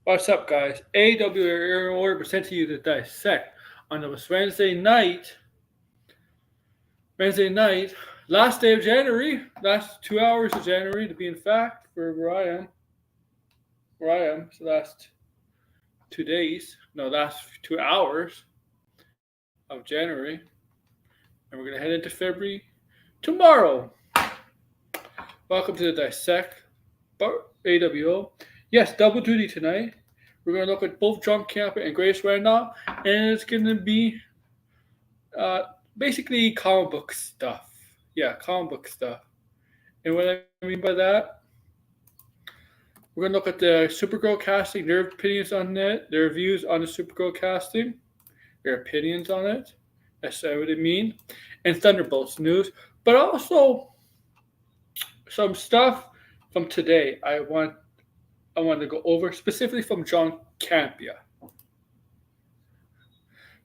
What's up, guys? AW Air Order present to you to dissect on this Wednesday night, last day of January, last 2 hours of January to be in fact, for where I am, so last 2 days, no, last 2 hours of January, and we're going to head into February tomorrow. Welcome to the Dissect AWO. Yes, double duty tonight. We're going to look at both John Campea and Grace Randolph, and it's going to be basically comic book stuff. Yeah, comic book stuff. And what I mean by that, we're going to look at the Supergirl casting, their opinions on it, their views on the Supergirl casting, their opinions on it. That's what I mean. And Thunderbolts news, but also some stuff from today I want to go over, specifically from John Campea.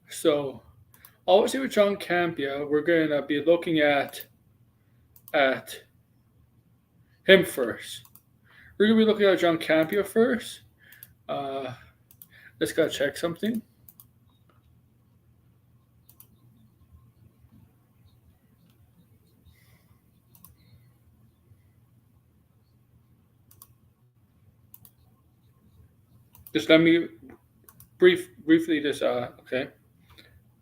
So, obviously with John Campea, we're going to be looking at him first. We're going to be looking at John Campea first. Let's go check something. Just let me briefly just okay.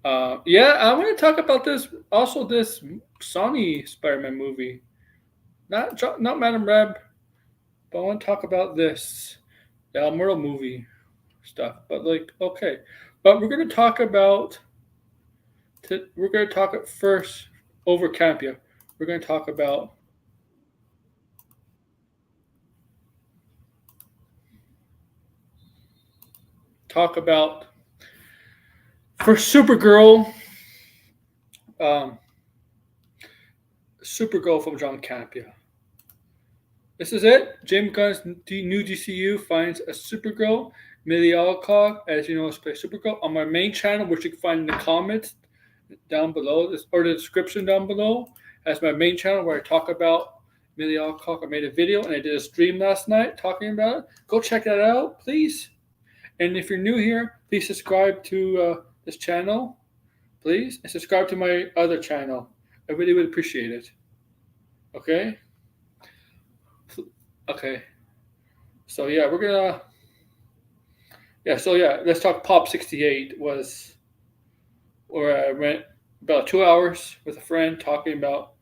Yeah, I want to talk about this Sony Spider-Man movie. Not Madam Web, but I want to talk about the Almero movie stuff. But okay. But we're going to talk about first over Campea. We're going to talk about for Supergirl, Supergirl from John Campea. This is it. James Gunn's new DCU finds a Supergirl, Millie Alcock, as you know, plays Supergirl, on my main channel, which you can find in the comments down below, or the description down below. That's my main channel where I talk about Millie Alcock. I made a video and I did a stream last night talking about it. Go check that out, please. And if you're new here, please subscribe to this channel, please, and subscribe to my other channel. I really would appreciate it. Okay? Okay. So yeah, let's talk Pop 68 was where I went about 2 hours with a friend talking about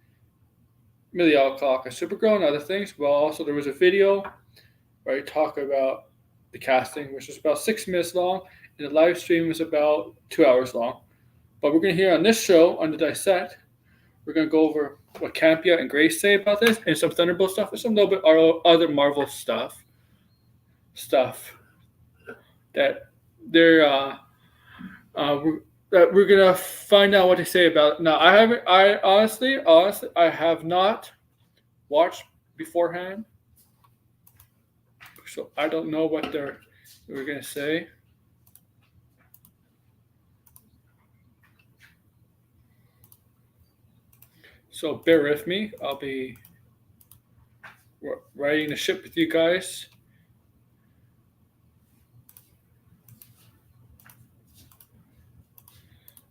Millie Alcock and Supergirl and other things. Well, also there was a video where I talk about the casting, which was about 6 minutes long, and the live stream was about 2 hours long. But we're going to hear on this show, on the Dissect, we're going to go over what Campea and Grace say about this, and some Thunderbolt stuff, and some little bit other Marvel stuff that they're we're gonna find out what they say about it. Now, I honestly, I have not watched beforehand, so I don't know what we're gonna say. So bear with me. I'll be riding the ship with you guys.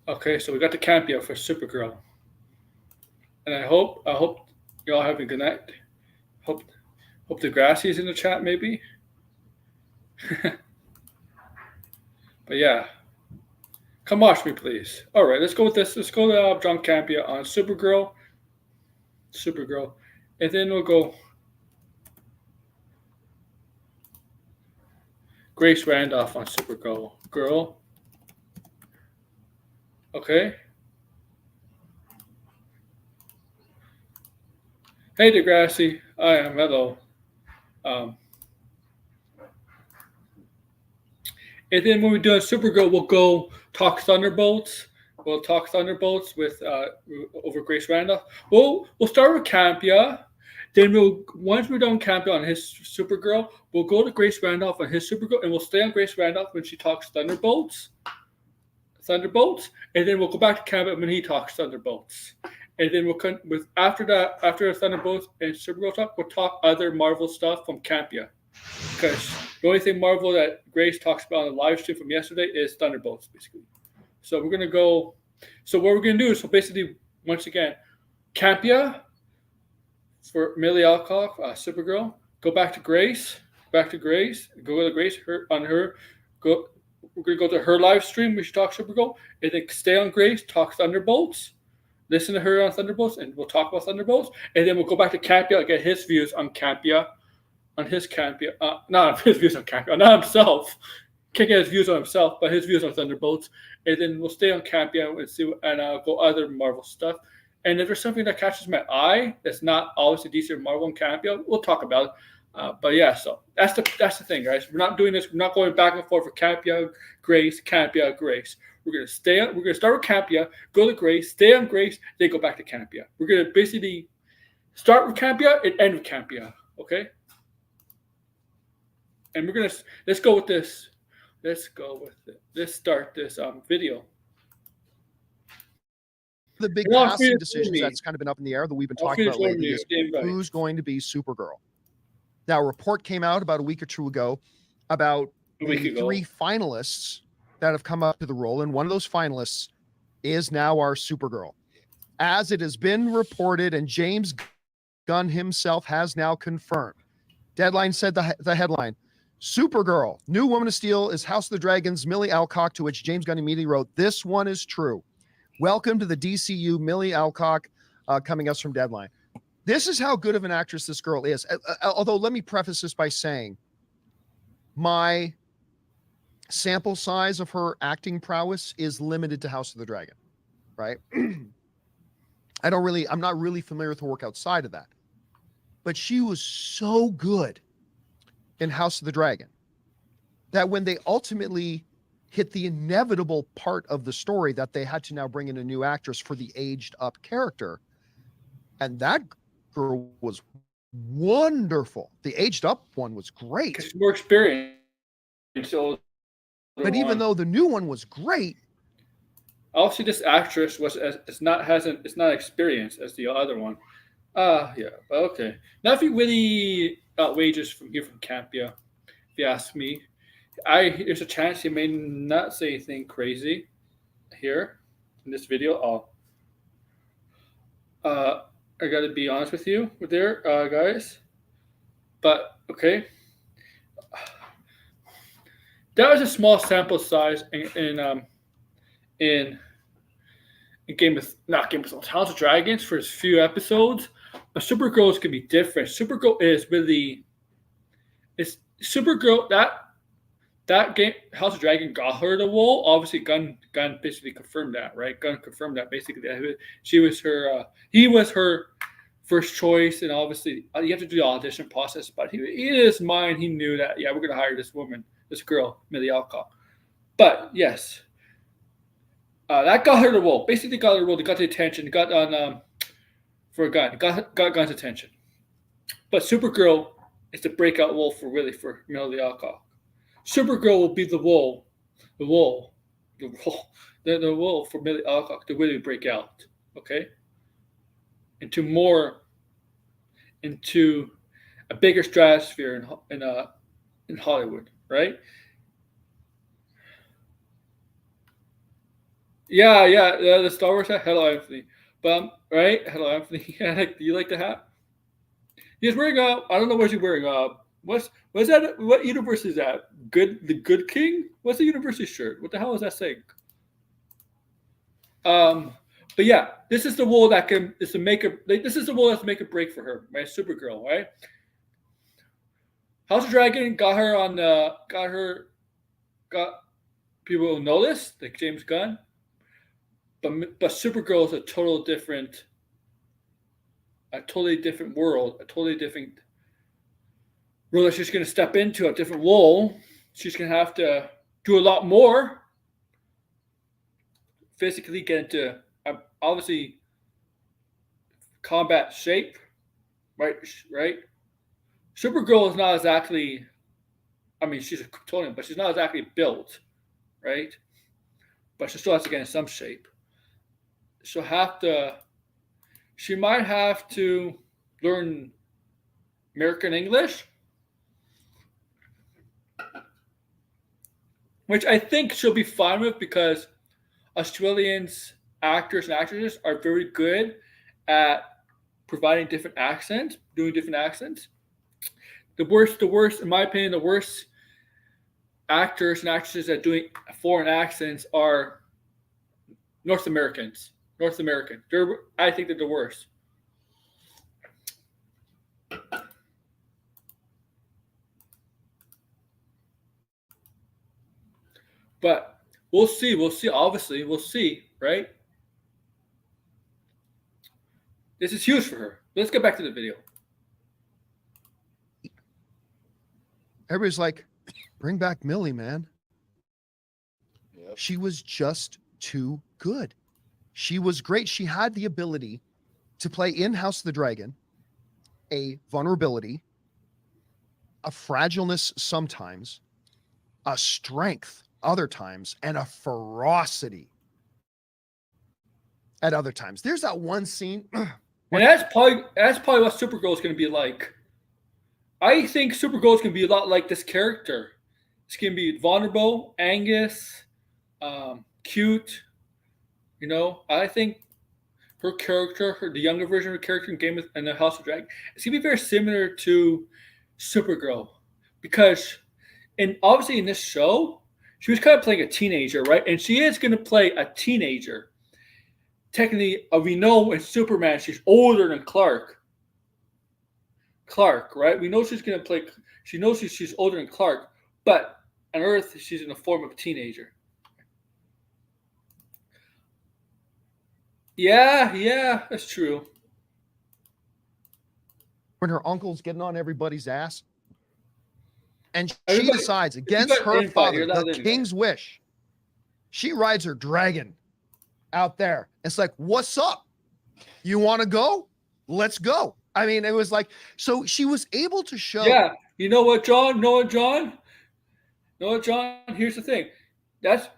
Okay, so we got the Campea for Supergirl, and I hope y'all have a good night. Hope the Grassie's in the chat maybe. But yeah, come watch me, please. All right, let's go with this. Let's go to John Campea on Supergirl, and then we'll go Grace Randolph on Supergirl. Okay. Hey, Degrassi. I am. Hello. And then when we're doing Supergirl, we'll go talk Thunderbolts. We'll talk Thunderbolts with over Grace Randolph. We'll start with Campea. Then once we're done Campea on his Supergirl, we'll go to Grace Randolph on his Supergirl, and we'll stay on Grace Randolph when she talks Thunderbolts, and then we'll go back to Campea when he talks Thunderbolts, and then we'll with after Thunderbolts and Supergirl talk, we'll talk other Marvel stuff from Campea, because the only thing Marvel that Grace talks about on the live stream from yesterday is Thunderbolts, basically. So we're gonna go. So what we're gonna do is basically once again, Campea for Millie Alcock, Supergirl. Go back to Grace. Go to Grace. We're gonna go to her live stream. We should talk Supergirl, and then stay on Grace. Talk Thunderbolts. Listen to her on Thunderbolts, and we'll talk about Thunderbolts, and then we'll go back to Campea and get his views on Campea, not his views on Campea, not himself. Can't get his views on himself, but his views on Thunderbolts, and then we'll stay on Campea and see go other Marvel stuff. And if there's something that catches my eye that's not always a DC or Marvel and Campea, we'll talk about it. But yeah, so that's the thing, guys. We're not doing this. We're not going back and forth for Campea, Grace, Campea, Grace. We're gonna start with Campea, go to Grace, stay on Grace, then go back to Campea. We're gonna basically start with Campea and end with Campea. Okay. And let's go with this. Let's go with it. Let's start this video. The big casting decisions that's kind of been up in the air that we've been talking about lately is who's going to be Supergirl. Now, a report came out about a week or two ago about three finalists that have come up to the role, and one of those finalists is now our Supergirl. As it has been reported, and James Gunn himself has now confirmed. Deadline said the headline, Supergirl, new Woman of Steel is House of the Dragon's Millie Alcock, to which James Gunn immediately wrote, this one is true. Welcome to the DCU, Millie Alcock, coming us from Deadline. This is how good of an actress this girl is. Although, let me preface this by saying my sample size of her acting prowess is limited to House of the Dragon, right? I'm not really familiar with her work outside of that. But she was so good in House of the Dragon that when they ultimately hit the inevitable part of the story that they had to now bring in a new actress for the aged up character, and that girl was wonderful. The aged up one was great. It's more experience. So, but even though the new one was great, obviously this actress is not experienced as the other one. Yeah, okay. Nothing really outrageous from Campea, if you ask me. There's a chance he may not say anything crazy here in this video. I gotta be honest with you there, guys. But okay, that was a small sample size in Game of Thrones, House of Dragons for a few episodes. But Supergirl is gonna be different. Supergirl is really, it's Supergirl that game. House of Dragon got her the role. Obviously, Gunn basically confirmed that, right? Gunn confirmed that basically that he was her first choice, and obviously you have to do the audition process. But in his mind, he knew that we're gonna hire this girl, Millie Alcock. But yes, that got her the role. Basically, got her the role. They got the attention. Got on for Gunn. Got Gunn's attention. But Supergirl is the breakout role for Millie Alcock. Supergirl will be the role for Millie Alcock to really break out, okay? Into a bigger stratosphere in Hollywood, right? Yeah, the Star Wars hat. Hello, Anthony. Right? Hello, Anthony. Do you like the hat? He's wearing I don't know what he's wearing. What's that? What universe is that? The Good King? What's the university shirt? What the hell is that saying? But yeah, this is the role that this is the role that's make a break for her, right? Supergirl, right? House of Dragon got her on got people noticed, like James Gunn. But Supergirl is a totally different world, a totally different role that she's going to step into, a different role. She's going to have to do a lot more physically get into obviously combat shape, right? Right. Supergirl is not exactly. I mean, she's a Kryptonian, but she's not exactly built, right? But she still has to get in some shape. She'll have to. She might have to learn American English, which I think she'll be fine with because Australians actors and actresses are very good at providing different accents, doing different accents. The worst, in my opinion, the worst actors and actresses at doing foreign accents are North Americans. North American. I think they're the worst. But we'll see. We'll see. Obviously, we'll see, right? This is huge for her. Let's get back to the video. Everybody's like, bring back Millie, man. Yep. She was just too good. She was great. She had the ability to play in House of the Dragon, a vulnerability, a fragileness sometimes, a strength other times, and a ferocity at other times. There's that one scene. And that's probably what Supergirl is going to be like. I think Supergirl is going to be a lot like this character. It's going to be vulnerable, Angus, cute. You know, I think her character, the younger version of her character in Game of and the House of Dragon, it's going to be very similar to Supergirl because, and obviously in this show, she was kind of playing a teenager, right? And she is going to play a teenager. Technically, we know in Superman she's older than Clark. Clark, right? We know she's going to play. She knows she's older than Clark, but on Earth she's in the form of a teenager. Yeah, that's true. When her uncle's getting on everybody's ass, and she decides against her father, the king's wish, she rides her dragon out there. It's like, what's up? You want to go? Let's go. I mean, it was like, so she was able to show. Yeah, you know what, John? Here's the thing. That's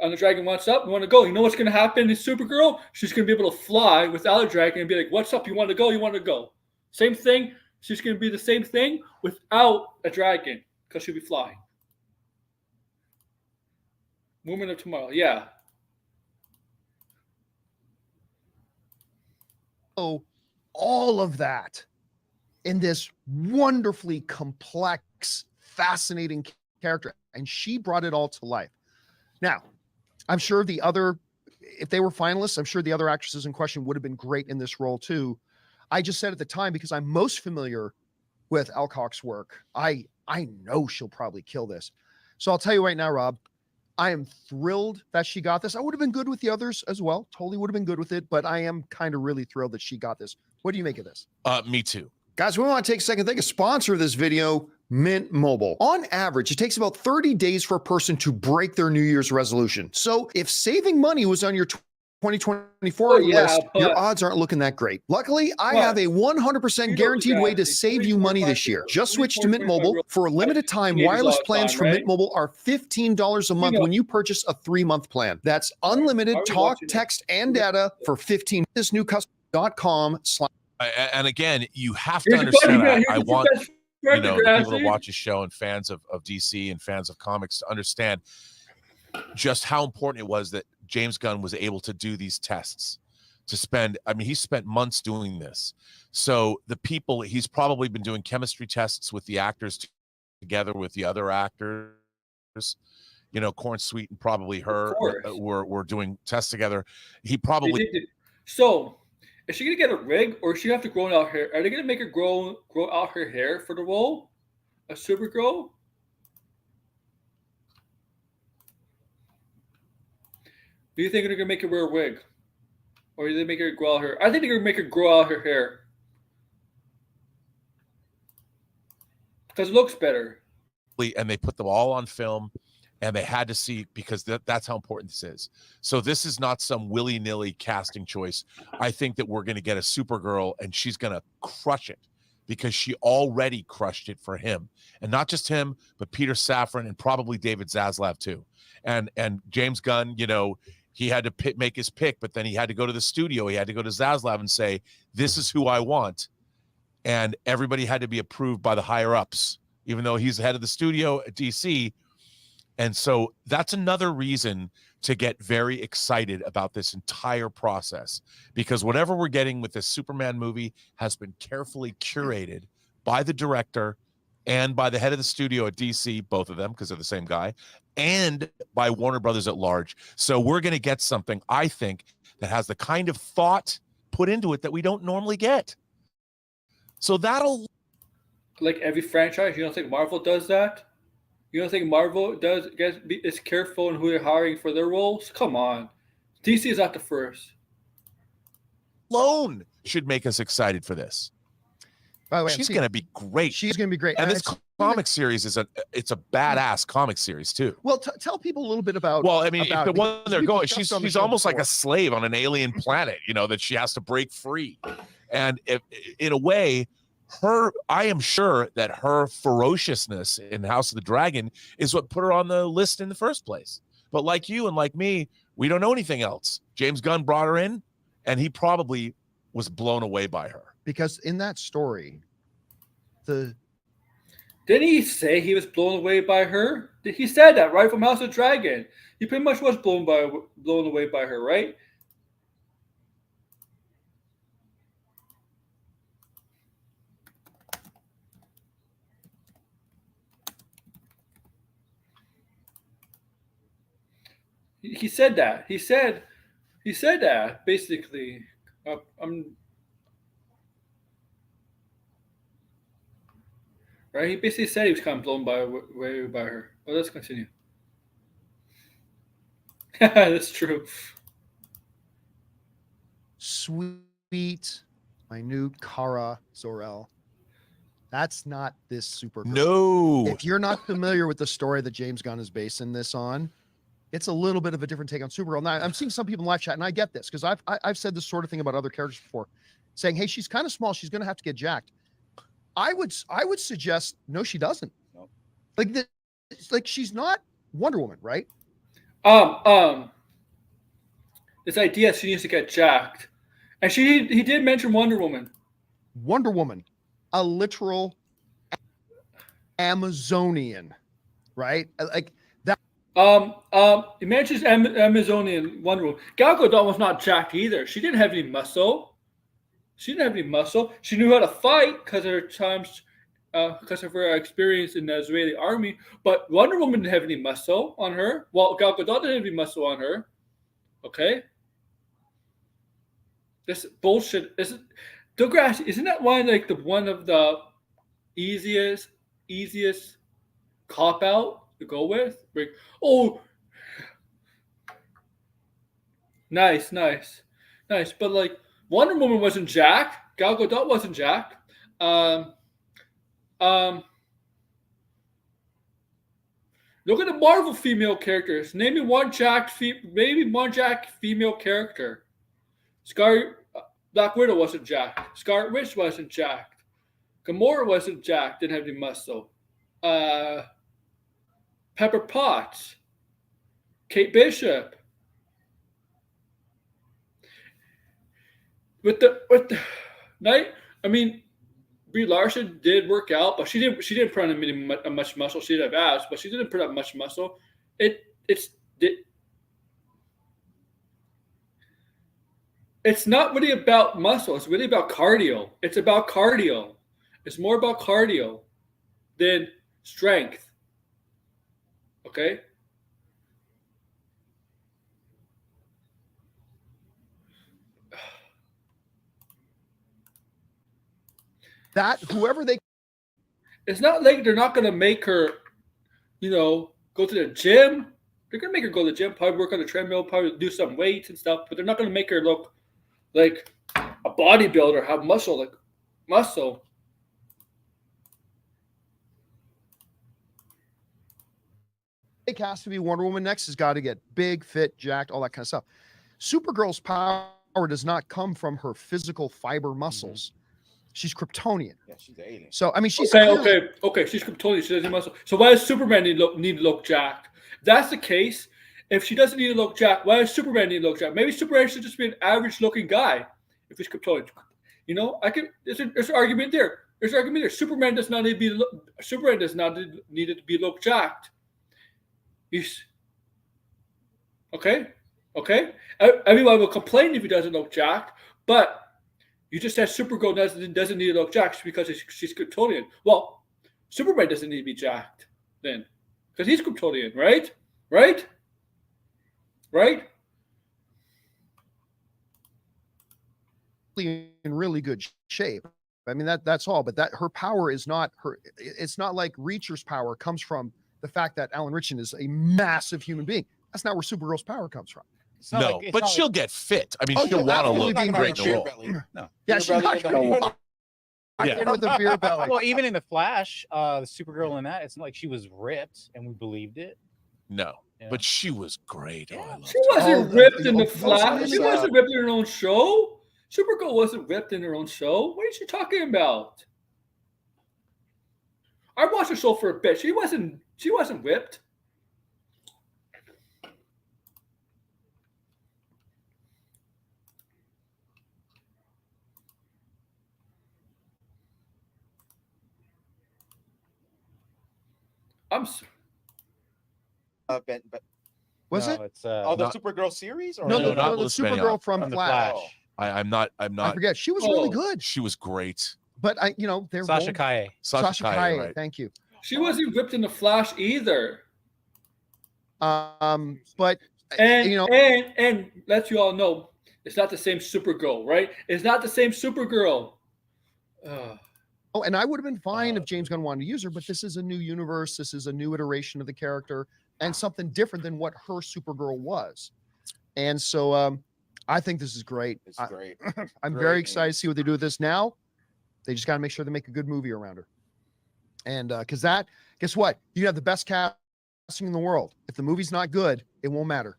on the dragon wants up. You want to go? You know what's going to happen in Supergirl? She's going to be able to fly without a dragon and be like, "What's up? You want to go? You want to go?" Same thing. She's going to be the same thing without a dragon because she'll be flying. Woman of Tomorrow. Yeah. Oh, all of that in this wonderfully complex, fascinating character, and she brought it all to life. Now, I'm sure if they were finalists, I'm sure the other actresses in question would have been great in this role too. I just said at the time, because I'm most familiar with Alcock's work, I know she'll probably kill this. So I'll tell you right now, Rob, I am thrilled that she got this. I would have been good with the others as well. Totally would have been good with it, but I am kind of really thrilled that she got this. What do you make of this? Me too. Guys, we want to take a second to thank a sponsor of this video, Mint Mobile. On average, it takes about 30 days for a person to break their New Year's resolution. So if saving money was on your 2024 list, your odds aren't looking that great. Luckily, I have a 100% guaranteed way to save you money this year. Just switch to Mint Mobile. For a limited time, wireless plans from Mint Mobile are $15 a month when you purchase a 3-month plan. That's unlimited talk, text, and data for $15. This new customer.com/. And again, you have to understand, I want people to watch a show and fans of DC and fans of comics to understand just how important it was that James Gunn was able to do these tests, he spent months doing this. So the people, he's probably been doing chemistry tests with the actors together with the other actors. Corn Sweet and probably her were doing tests together. He probably. So is she going to get a wig or is she have to grow out hair? Are they going to make her grow out her hair for the role of Supergirl? Do you think they're going to make her wear a wig? Or do they make her grow out her? I think they're going to make her grow out her hair. Because it looks better. And they put them all on film. and they had to see, because that's how important this is. So this is not some willy-nilly casting choice. I think that we're going to get a Supergirl, and she's going to crush it, because she already crushed it for him, and not just him, but Peter Safran and probably David Zaslav too. And James Gunn, you know, he had to make his pick, but then he had to go to the studio. He had to go to Zaslav and say, "This is who I want," and everybody had to be approved by the higher ups, even though he's the head of the studio at DC. And so that's another reason to get very excited about this entire process, because whatever we're getting with this Superman movie has been carefully curated by the director and by the head of the studio at DC, both of them, because they're the same guy, and by Warner Brothers at large. So we're going to get something, I think, that has the kind of thought put into it that we don't normally get. So that'll... Like every franchise, you don't think Marvel does that? You don't think Marvel is careful in who they're hiring for their roles? Come on. DC is not the first. Alone should make us excited for this. By the way, she's going to be great. She's going to be great. And this comic series is a badass comic series too. Well, tell people a little bit about. Well, I mean, the one they're going, she's almost like a slave on an alien planet, you know, that she has to break free. And in a way, I am sure that her ferociousness in House of the Dragon is what put her on the list in the first place. But like you and like me, we don't know anything else. James Gunn brought her in, and he probably was blown away by her. Because in that story, didn't he say he was blown away by her? He said that right from House of the Dragon. He pretty much was blown away by her, right? He said that. He said that basically. Right. He basically said he was kind of blown away by her. Well, let's continue. That's true. Sweet, minute Kara Zor-El. That's not this Supergirl. No. If you're not familiar with the story that James Gunn is basing this on, it's a little bit of a different take on Supergirl. Now, I'm seeing some people in live chat, and I get this because I've said this sort of thing about other characters before, saying, "Hey, she's kind of small. She's going to have to get jacked." I would suggest no, she doesn't. No. Like she's not Wonder Woman, right? This idea she needs to get jacked, and he did mention Wonder Woman. Wonder Woman, a literal Amazonian, right? Like. He mentions Amazonian Wonder Woman. Gal Gadot was not jacked either. She didn't have any muscle. She knew how to fight because of her experience in the Israeli army. But Wonder Woman didn't have any muscle on her. Well, Gal Gadot didn't have any muscle on her. Okay. This bullshit Degrassi, isn't that one of the easiest cop out to go with? Like, oh, nice. But like Wonder Woman wasn't jacked. Gal Gadot wasn't jacked. Look at the Marvel female characters. Name me one jacked female character. Black Widow wasn't jacked. Scarlet Witch wasn't jacked. Gamora wasn't jacked. Didn't have any muscle. Pepper Potts, Kate Bishop. With the night, I mean, Brie Larson did work out, but she didn't put on much muscle. She did have abs, but she didn't put on much muscle. It's not really about muscle. It's really about cardio. It's about cardio. It's more about cardio than strength. Okay? That whoever they, it's not like they're not going to make her, go to the gym. They're going to make her go to the gym, probably work on the treadmill, probably do some weights and stuff, but they're not going to make her look like a bodybuilder, have muscle. has to be Wonder Woman next has got to get big, fit, jacked, all that kind of stuff. Supergirl's power does not come from her physical fiber muscles. She's Kryptonian. Yeah, she's an alien. So, I mean, she's okay. She's Kryptonian. She doesn't muscle. So why does Superman need to look jacked? If that's the case, if she doesn't need to look jacked, why does Superman need to look jacked? Maybe Superman should just be an average-looking guy if he's Kryptonian. You know, there's an argument there. There's an argument there. Superman does not need to be look jacked. Okay. Everyone will complain if he doesn't look jacked, but you just said Supergirl doesn't need to look jacked because she's Kryptonian. Well, Superman doesn't need to be jacked then, because he's Kryptonian, right? In really good shape. I mean, that's all. But that her power is not her. It's not like Reacher's power comes from the fact that Alan Ritchson is a massive human being. That's not where Supergirl's power comes from. No, but she'll get fit. I mean, she'll want to look great in the role. No. Yeah, she's not going to with the beer belly. Well, even in the Flash, the Supergirl in that, it's not like she was ripped and we believed it. No, but she was great. She wasn't ripped in the Flash. She wasn't ripped in her own show. Supergirl wasn't ripped in her own show. What are you talking about? I watched the show for a bit. She wasn't ripped. I'm sorry. Was no, it? It's, the Supergirl series? Or no, no, not the Liz Supergirl from the Flash. Flash. I'm not. I forget. She was really good. She was great. But they're Sasha Kaye. Sasha Kaye. Right. Thank you. She wasn't ripped in the Flash either. But and let you all know, it's not the same Supergirl, right? It's not the same Supergirl. Oh, and I would have been fine if James Gunn wanted to use her, but this is a new universe. This is a new iteration of the character and something different than what her Supergirl was. And so I think this is great. It's great. I'm very excited to see what they do with this now. They just got to make sure they make a good movie around her. And because guess what? You have the best casting in the world. If the movie's not good, it won't matter.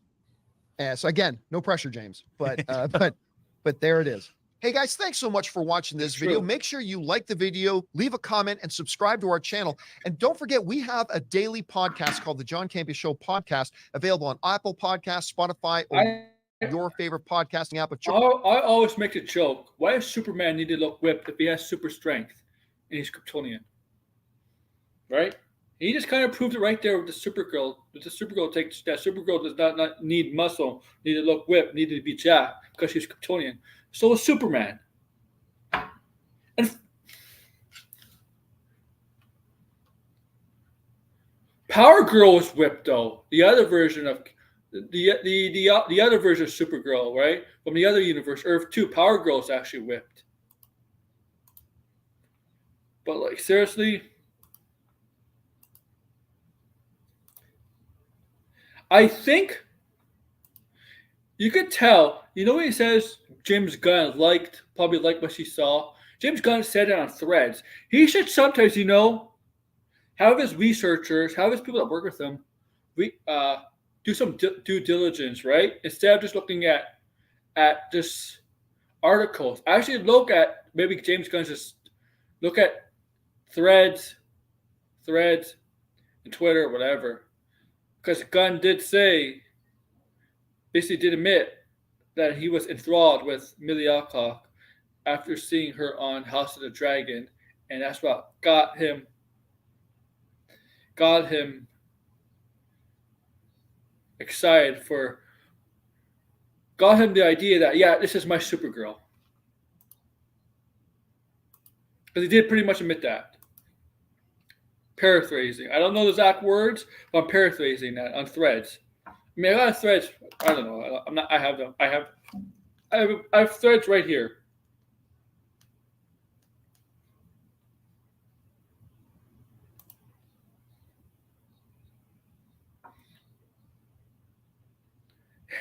So again, no pressure, James. But but there it is. Hey guys, thanks so much for watching this video. Make sure you like the video, leave a comment, and subscribe to our channel. And don't forget, we have a daily podcast called the John Campea Show Podcast, available on Apple Podcasts, Spotify, or your favorite podcasting app of choice. I always make a joke. Why does Superman need to look whipped if he has super strength and he's Kryptonian? Right? He just kind of proved it right there with the Supergirl. With the Supergirl Supergirl does not need muscle, need to look whipped, need to be jacked because she's Kryptonian. So is Superman. And Power Girl was whipped though. The other version of the other version of Supergirl, right? From the other universe, Earth 2, Power Girl is actually whipped. But like seriously, I think you could tell. You know when he says James Gunn probably liked what she saw? James Gunn said it on Threads. He should sometimes, have his researchers, have his people that work with him, do some due diligence, right? Instead of just looking at just articles. Actually look at, maybe James Gunn just look at threads, and Twitter, whatever. Because Gunn did basically did admit that he was enthralled with Millie Alcock after seeing her on House of the Dragon, and that's what got him excited got him the idea that, yeah, this is my Supergirl. Because he did pretty much admit that. Paraphrasing. I don't know the exact words, but I'm paraphrasing that on Threads. I mean, I got Threads. I don't know. I have them. I have Threads right here.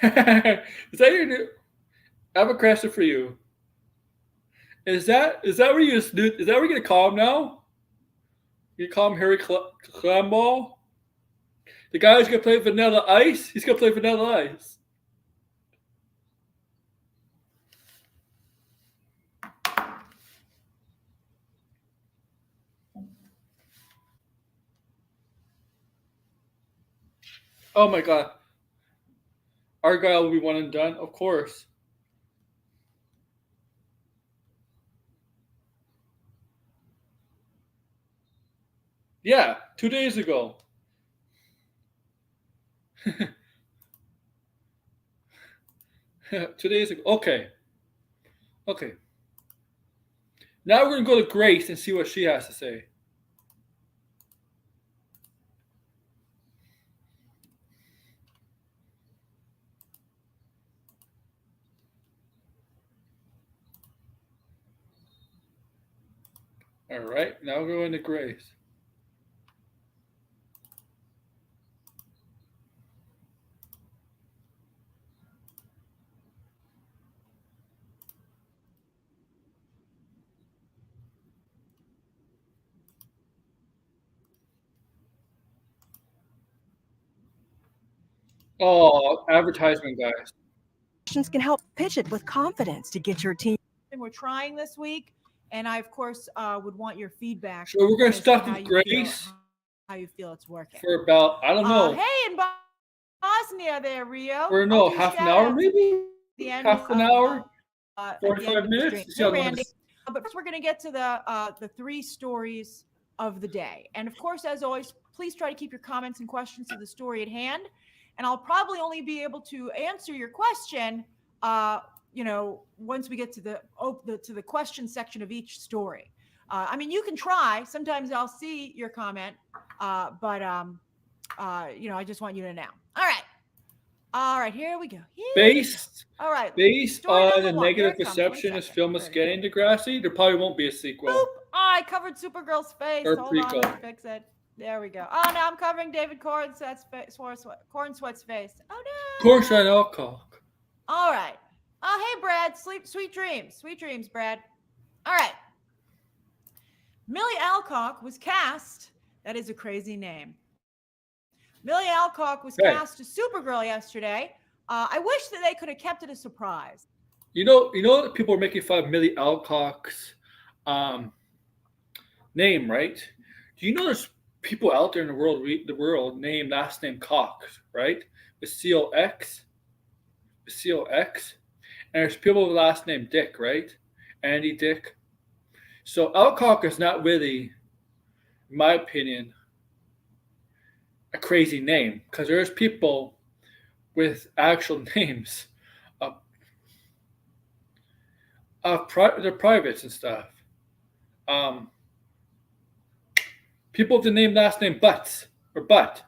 Is that your new? I have a question for you. Is that where you just do? Is that where you're gonna call him now? You call him Harry Clamball? The guy who's gonna play Vanilla Ice. He's gonna play Vanilla Ice. Oh my god. Argyle will be one and done, of course. Yeah, 2 days ago. 2 days ago. Okay. Okay. Now we're going to go to Grace and see what she has to say. All right. Now we're going to Grace. Oh, advertisement guys. Can help pitch it with confidence to get your team. And we're trying this week, and I, of course, would want your feedback. So we're going to start with Grace. How you feel it's working. For about, I don't know. Hey, in Bosnia there, Rio. For no, half an hour maybe? Half an hour? 45 minutes? Randy. But first we're going to get to the 3 stories of the day. And of course, as always, please try to keep your comments and questions to the story at hand. And I'll probably only be able to answer your question, once we get to the question section of each story. I mean, you can try. Sometimes I'll see your comment, but I just want you to know. All right, here we go. Based on the negative perception this film is getting to Degrassi, there probably won't be a sequel. Boop. Oh, I covered Supergirl's face. Or Hold prequel. on, let me fix it. There we go. Oh, no, I'm covering David Cornsweat's face. Oh, no. Cornsweat Alcock. All right. Oh, hey, Brad. Sweet dreams. Sweet dreams, Brad. All right. Millie Alcock was cast. That is a crazy name. Millie Alcock was cast as Supergirl yesterday. I wish that they could have kept it a surprise. You know, people are making fun of Millie Alcock's name, right? Do you know there's people out there in the world name last name Cox, right? With C-O-X. C-O-X. And there's people with last name Dick, right? Andy Dick. So Alcock is not really, in my opinion, a crazy name, because there's people with actual names they're privates and stuff. People with the last name Butts or Butt.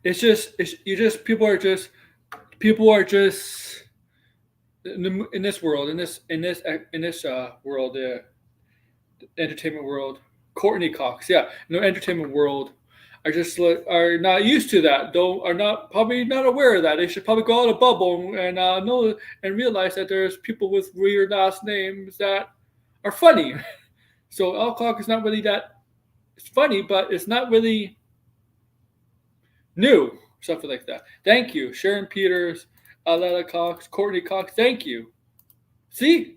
People are just in this world, in this world, the entertainment world. Courtney Cox, entertainment world are not used to that, probably not aware of that. They should probably go out of a bubble and know and realize that there's people with weird last names that are funny. So Alcock is not really that. It's funny, but it's not really new. Something like that. Thank you, Sharon Peters, Aletta Cox, Courtney Cox. Thank you. See.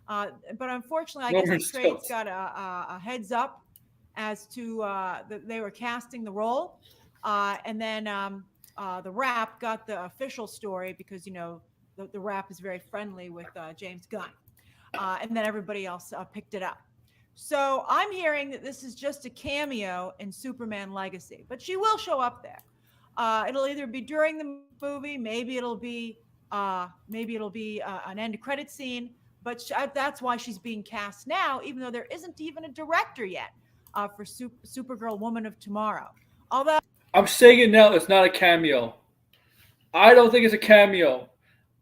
But unfortunately, I guess the trades got a heads up as to that they were casting the role, and then the Wrap got the official story because the Wrap is very friendly with James Gunn, and then everybody else picked it up. So I'm hearing that this is just a cameo in Superman Legacy, but she will show up there. It'll either be during the movie, maybe it'll be an end credit scene. But that's why she's being cast now, even though there isn't even a director yet for Supergirl Woman of Tomorrow. Although I'm saying it now, it's not a cameo. I don't think it's a cameo.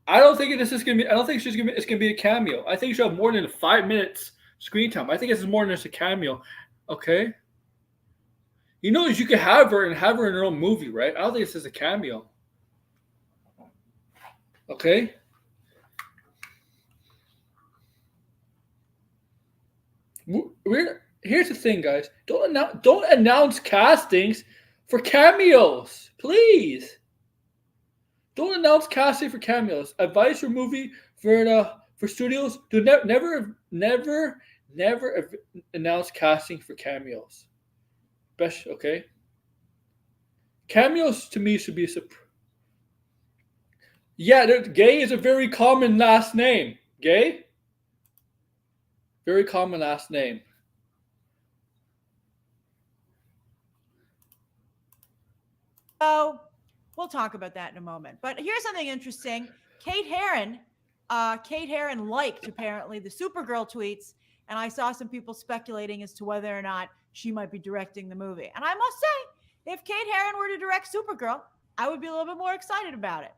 I don't think it's gonna be a cameo. I think she'll have more than 5 minutes screen time. I think it's more than just a cameo. Okay. You can have her in her own movie, right? I don't think this is a cameo. Okay. here's the thing, guys. Don't announce castings for cameos, please. Don't announce casting for cameos. Advice for movie for studios: do never announce casting for cameos. Best, okay. Cameos to me should be a surprise. Yeah, Gay is a very common last name. Gay? Very common last name. So we'll talk about that in a moment. But here's something interesting. Kate Herron liked apparently the Supergirl tweets, and I saw some people speculating as to whether or not she might be directing the movie. And I must say, if Kate Herron were to direct Supergirl, I would be a little bit more excited about it.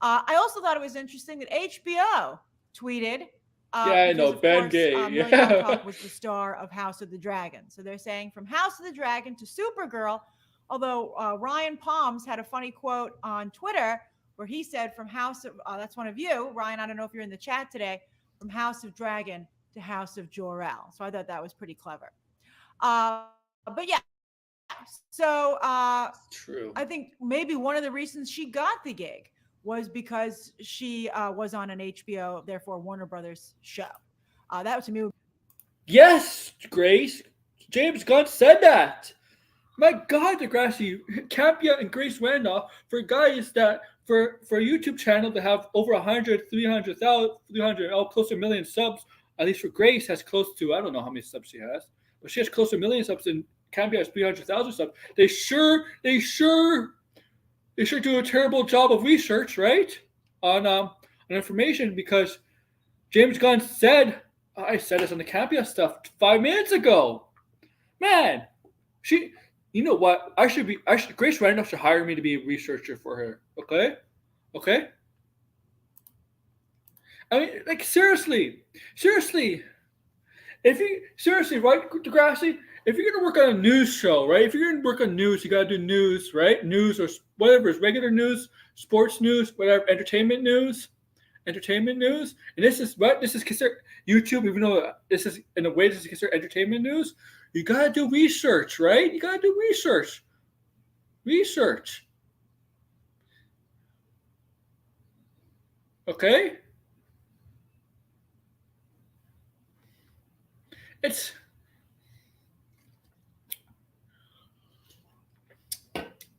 I also thought it was interesting that HBO tweeted. Yeah, I know, Ben Gay. Millie Alcock was the star of House of the Dragon. So they're saying from House of the Dragon to Supergirl, although Ryan Palms had a funny quote on Twitter where he said from House of, that's one of you, Ryan, I don't know if you're in the chat today, from House of Dragon to House of Jor-El. So I thought that was pretty clever. But yeah, so true. I think maybe one of the reasons she got the gig was because she was on an HBO, therefore Warner Brothers show. That was to me. Yes, Grace. James Gunn said that. My God, Degrassi, Campea and Grace Randolph, for guys that, for a YouTube channel to have over 100, 300,000, 300, close to a million subs, at least for Grace has close to, I don't know how many subs she has, but she has close to a million subs and Campea has 300,000 subs. They sure do a terrible job of research, right? On information, because James Gunn said, I said this on the Campea stuff 5 minutes ago. Man, you know what? Grace Randolph should hire me to be a researcher for her. Okay? I mean, like, seriously. Right, Degrassi? If you're gonna work on a news show, right? If you're gonna work on news, you gotta do news, right? News or whatever is regular news, sports news, whatever, entertainment news. And this is considered YouTube, even though this is in a way this is considered entertainment news. You gotta do research, right? You gotta do research. Okay?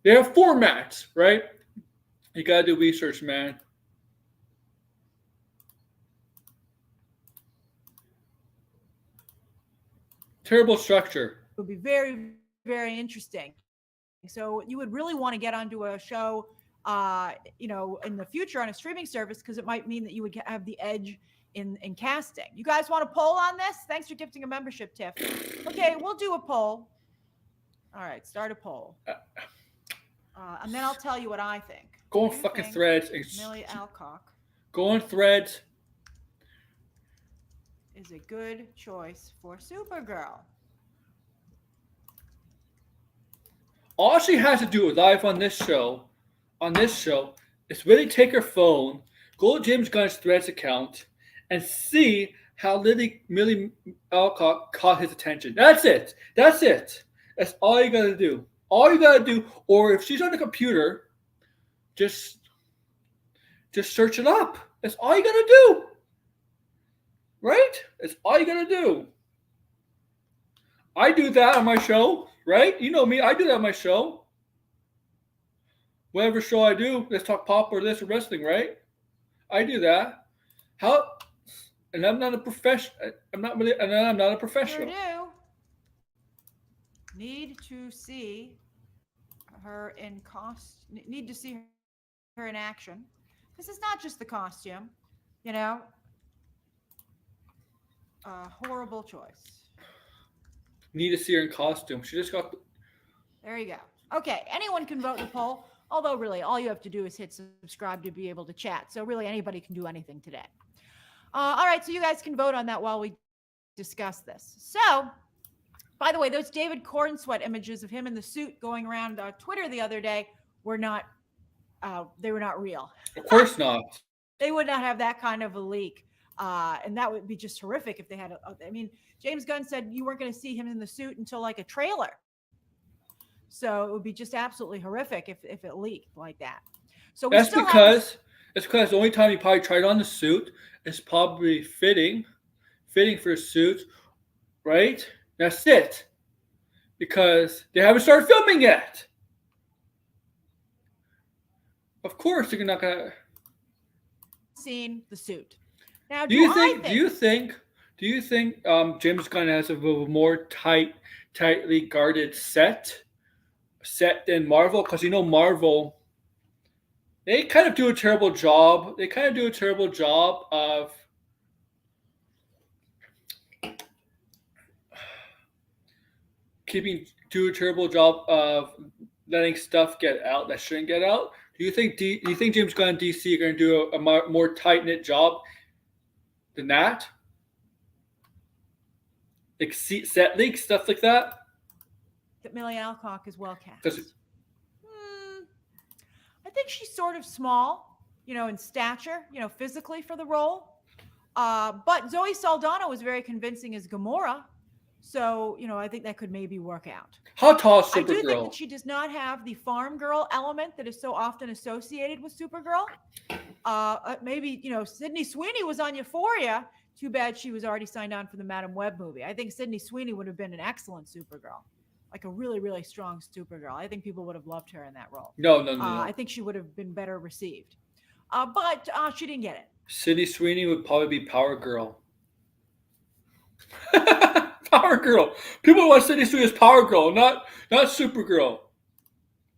They have formats, right? You gotta do research, man. Terrible structure. It would be very, very interesting. So you would really want to get onto a show, in the future on a streaming service, because it might mean that you would have the edge in casting. You guys want a poll on this? Thanks for gifting a membership, Tiff. Okay, we'll do a poll. All right, start a poll. And then I'll tell you what I think. Go on fucking Threads. Millie Alcock. Go on Threads. Is a good choice for Supergirl. All she has to do live on this show, is really take her phone, go to James Gunn's Threads account, and see how Millie Alcock caught his attention. That's it. That's all you gotta do. Or if she's on the computer, just search it up. That's all you gotta do. Right? That's all you gotta do. I do that on my show, right? You know me, I do that on my show. Whatever show I do, let's talk pop or this or wrestling, right? I do that. And I'm not a professional. I'm not a professional. Sure do. Need to see her in Need to see her in action. This is not just the costume, horrible choice. Need to see her in costume. She just got. There you go. Okay, anyone can vote in the poll. Although really, all you have to do is hit subscribe to be able to chat. So really, anybody can do anything today. All right, so you guys can vote on that while we discuss this. So, by the way, those David Cornsweet images of him in the suit going around Twitter the other day were not. They were not real. Of course not. They would not have that kind of a leak. And that would be just horrific if they had. I mean, James Gunn said you weren't going to see him in the suit until like a trailer. So it would be just absolutely horrific if it leaked like that. So that's because the only time he probably tried on the suit is probably fitting for a suit, right? That's it. Because they haven't started filming yet. Of course, they're not gonna seen the suit. Now, do you think James Gunn has a more tightly guarded set than Marvel? Because Marvel, they kind of do a terrible job. They kind of do a terrible job of letting stuff get out that shouldn't get out. Do you think James Gunn and DC are going to do a more tight-knit job than that? Like set leaks, stuff like that? That Millie Alcock is well cast. I think she's sort of small, in stature, physically for the role. But Zoe Saldana was very convincing as Gamora. So, I think that could maybe work out. How tall is Supergirl? I do think that she does not have the farm girl element that is so often associated with Supergirl. Maybe, Sydney Sweeney was on Euphoria. Too bad she was already signed on for the Madam Web movie. I think Sydney Sweeney would have been an excellent Supergirl. Like a really, really strong Supergirl. I think people would have loved her in that role. No. I think she would have been better received. But she didn't get it. Sydney Sweeney would probably be Power Girl. Power Girl. People want Sydney Sweeney as Power Girl, not Supergirl.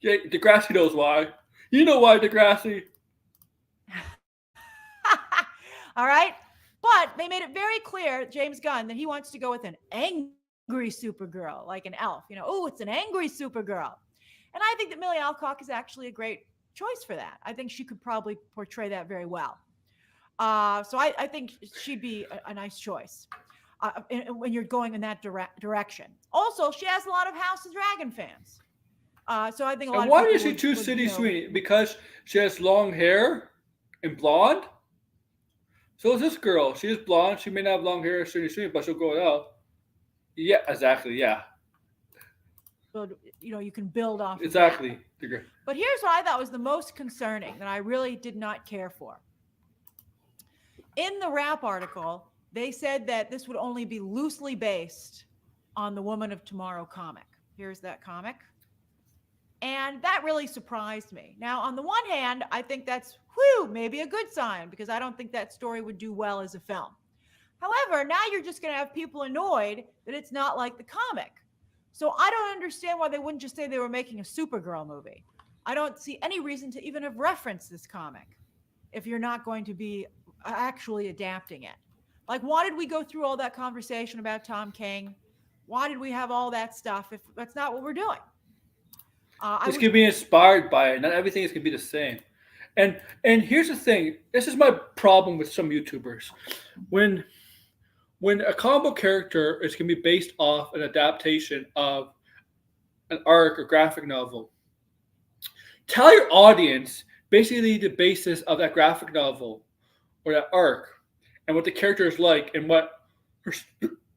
Yeah, Degrassi knows why. You know why, Degrassi. All right. But they made it very clear, James Gunn, that he wants to go with an angry Supergirl, like an elf. It's an angry Supergirl. And I think that Millie Alcock is actually a great choice for that. I think she could probably portray that very well. So I think she'd be a nice choice when you're going in that direction. Also, she has a lot of House of Dragon fans. So I think a lot of people. Why did she choose Sydney Sweeney? Because she has long hair and blonde? So is this girl. She is blonde. She may not have long hair as Sydney Sweeney, but she'll go out. Yeah, exactly. Yeah. So, you can build off. Exactly. But here's what I thought was the most concerning that I really did not care for. In the Wrap article, they said that this would only be loosely based on the Woman of Tomorrow comic. Here's that comic. And that really surprised me. Now, on the one hand, I think that's, maybe a good sign because I don't think that story would do well as a film. However, now you're just going to have people annoyed that it's not like the comic. So I don't understand why they wouldn't just say they were making a Supergirl movie. I don't see any reason to even have referenced this comic if you're not going to be actually adapting it. Like, why did we go through all that conversation about Tom King? Why did we have all that stuff if that's not what we're doing? This could be inspired by it. Not everything is going to be the same. And here's the thing. This is my problem with some YouTubers. When a comic book character is going to be based off an adaptation of an arc or graphic novel, tell your audience basically the basis of that graphic novel or that arc and what the character is like and what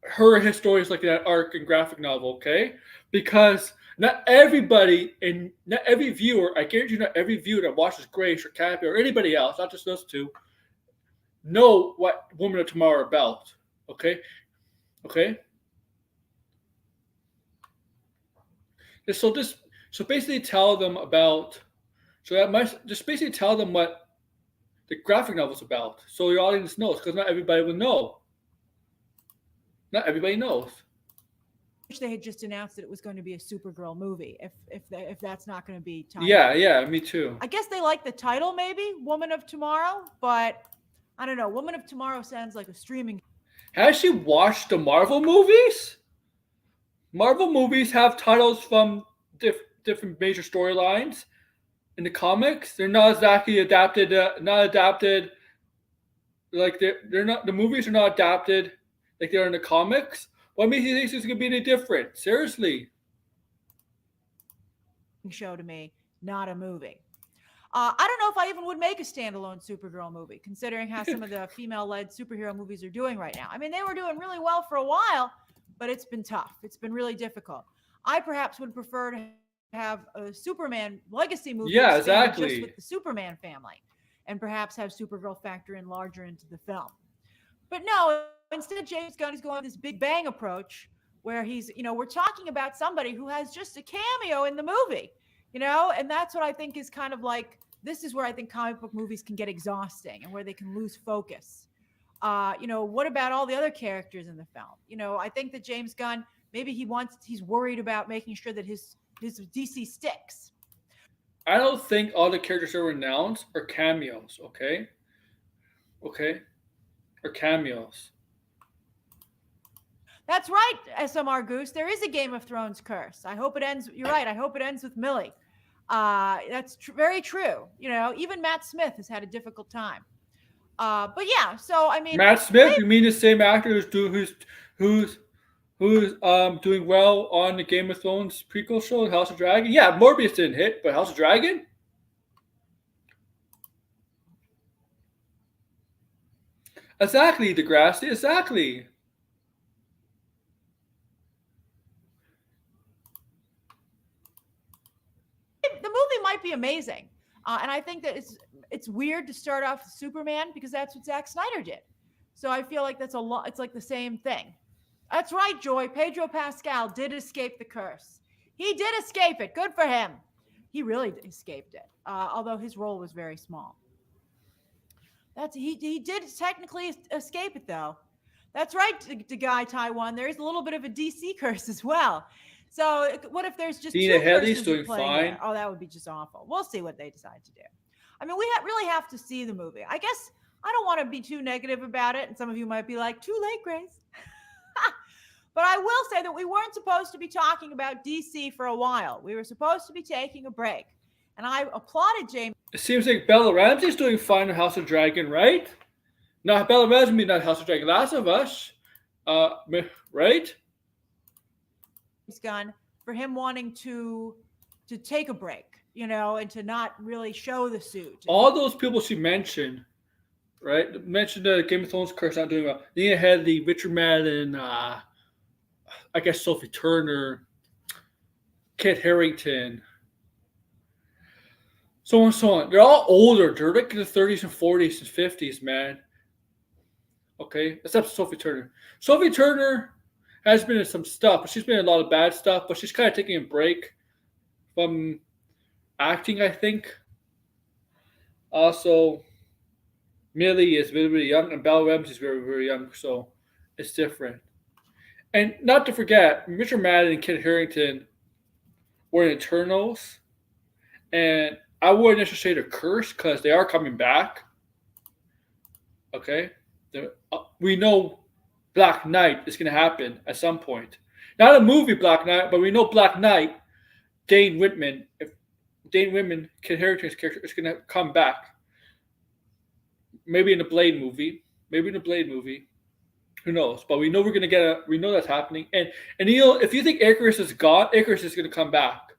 her story is like in that arc and graphic novel, okay? Because not everybody and not every viewer, I guarantee you not every viewer that watches Grace or Campea or anybody else, not just those two, know what Woman of Tomorrow are about, okay? Okay? So basically tell them about, just basically tell them what the graphic novel is about so your audience knows, because not everybody will know. Not everybody knows. They had just announced that it was going to be a Supergirl movie. If that's not going to be titled. Yeah, me too. I guess they like the title, maybe Woman of Tomorrow, but I don't know. Woman of Tomorrow sounds like a streaming. Has she watched the Marvel movies? Marvel movies have titles from different major storylines in the comics. They're not exactly adapted. Like they're not. The movies are not adapted like they're in the comics. What makes you think it's going to be any different? Seriously. Show to me, not a movie. I don't know if I even would make a standalone Supergirl movie, considering how some of the female-led superhero movies are doing right now. I mean, they were doing really well for a while, but it's been tough. It's been really difficult. I perhaps would prefer to have a Superman legacy movie just with the Superman family, and perhaps have Supergirl factor in larger into the film. But no, instead James Gunn is going this big bang approach where he's, we're talking about somebody who has just a cameo in the movie, and that's what I think is kind of like, this is where I think comic book movies can get exhausting and where they can lose focus. What about all the other characters in the film? I think that James Gunn, maybe he's worried about making sure that his DC sticks. I don't think all the characters that were announced are cameos, okay? Okay? Or cameos. That's right, SMR Goose. There is a Game of Thrones curse. I hope it ends. You're right. I hope it ends with Millie. That's very true. Even Matt Smith has had a difficult time. But yeah, so I mean, Matt Smith. You mean the same actor who's doing well on the Game of Thrones prequel show, House of Dragon? Yeah, Morbius didn't hit, but House of Dragon. Exactly, Degrassi. Exactly. The movie might be amazing, and I think that it's weird to start off with Superman because that's what Zack Snyder did. So I feel like that's a lot. It's like the same thing. That's right, Joy. Pedro Pascal did escape the curse. He did escape it. Good for him. He really escaped it, although his role was very small. He did technically escape it, though. That's right, the guy Taiwan. There is a little bit of a DC curse as well. So what if there's just Dina two Headley's curses doing fine. There? Oh, that would be just awful. We'll see what they decide to do. I mean, we really have to see the movie. I guess I don't want to be too negative about it, and some of you might be like, too late, Grace. But I will say that we weren't supposed to be talking about DC for a while. We were supposed to be taking a break. And I applauded James. It seems like Bella Ramsey's doing fine in House of Dragon, right? Not Bella Ramsey, not House of Dragon, Last of Us. Right? Gunn for him wanting to take a break, and to not really show the suit. All those people she mentioned, right? Mentioned the Game of Thrones curse not doing well. Then you had the Richard Madden, I guess Sophie Turner, Kit Harington, so on and so on. They're all older. They're like in the 30s and 40s and 50s, man. Okay? Except Sophie Turner. Sophie Turner has been in some stuff, but she's been in a lot of bad stuff, but she's kind of taking a break from acting, I think. Also, Millie is very, very young, and Bella Ramsey is very, very young, so it's different. And not to forget, Richard Madden and Kit Harington were in Eternals, and I wouldn't necessarily say they're cursed because they are coming back. Okay? We know Black Knight is going to happen at some point. Not a movie Black Knight, but we know Black Knight, Dane Whitman, Kit Harington's character, is going to come back. Maybe in the Blade movie. Who knows? But we know we're going to get we know that's happening. And if you think Icarus is gone, Icarus is going to come back.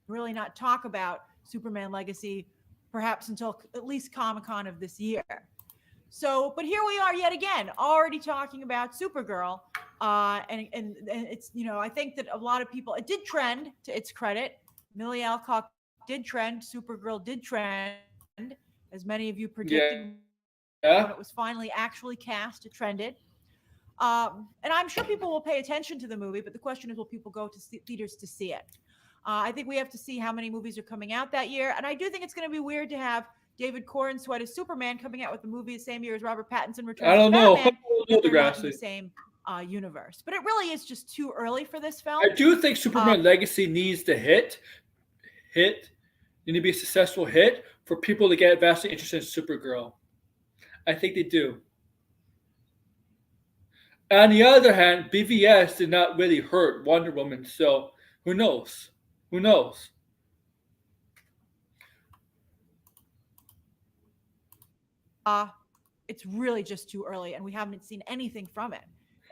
Really not talk about Superman Legacy perhaps until at least Comic-Con of this year. So, but here we are yet again, already talking about Supergirl. And it's, I think that a lot of people, it did trend, to its credit. Millie Alcock did trend. Supergirl did trend, as many of you predicted. Yeah. When it was finally actually cast, it trended. And I'm sure people will pay attention to the movie, but the question is, will people go to theaters to see it? I think we have to see how many movies are coming out that year. And I do think it's going to be weird to have David Corenswet as Superman coming out with the movie the same year as Robert Pattinson returns. I don't know. Batman, if they're not in the same universe. But it really is just too early for this film. I do think Superman Legacy needs to hit. Need to be a successful hit for people to get vastly interested in Supergirl. I think they do. On the other hand, BVS did not really hurt Wonder Woman, so who knows? Who knows? It's really just too early, and we haven't seen anything from it.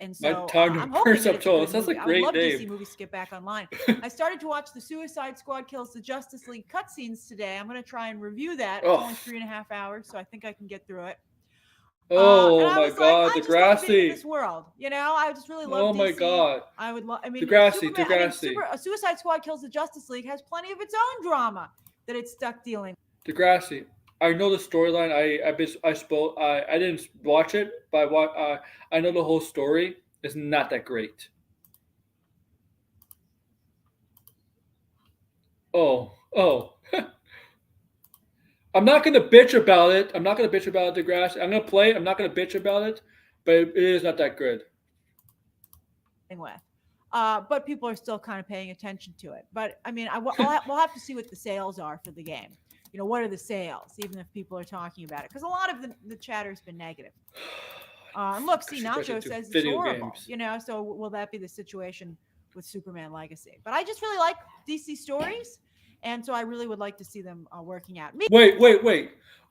And so I'm hoping that it's a good movie. That's a great I would love name. DC movies to get back online. I started to watch the Suicide Squad Kills the Justice League cutscenes today. I'm going to try and review that. It's only 3.5 hours, so I think I can get through it. Oh my God, I Degrassi! just love being in this world, you know. I just really love DC. My God, I would love. I mean, Degrassi. Suicide Squad Kills the Justice League has plenty of its own drama that it's stuck dealing. Degrassi. I know the storyline. I didn't watch it, but I know the whole story. It's not that great. Oh. I'm not gonna bitch about it. Degrassi. I'm gonna play it. I'm not gonna bitch about it, but it is not that good. With, but people are still kind of paying attention to it. But I mean, we'll have to see what the sales are for the game. You know, what are the sales, even if people are talking about it? Because a lot of the chatter's been negative. And look, see, Nacho says it's horrible. Games. You know, so will that be the situation with Superman Legacy? But I just really like DC stories, and so I really would like to see them working out. Wait.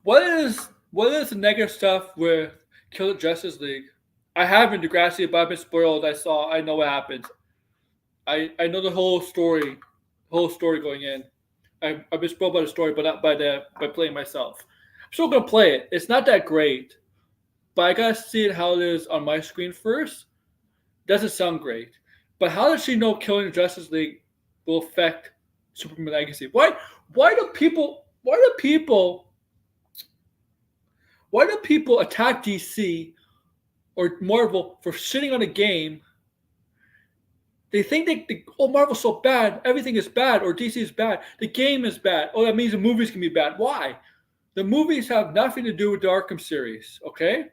What is the negative stuff with Kill the Justice League? I haven't Degrassi, but I've been spoiled. I know what happens. I know the whole story going in. I've been spoiled by the story, but not by playing myself. I'm still gonna play it. It's not that great, but I gotta see it how it is on my screen first. Doesn't sound great, but how does she know killing the Justice League will affect Superman Legacy? Why do people attack DC or Marvel for sitting on a game? They think Marvel's so bad, everything is bad, or DC is bad, the game is bad. Oh, that means the movies can be bad. Why? The movies have nothing to do with the Arkham series, okay?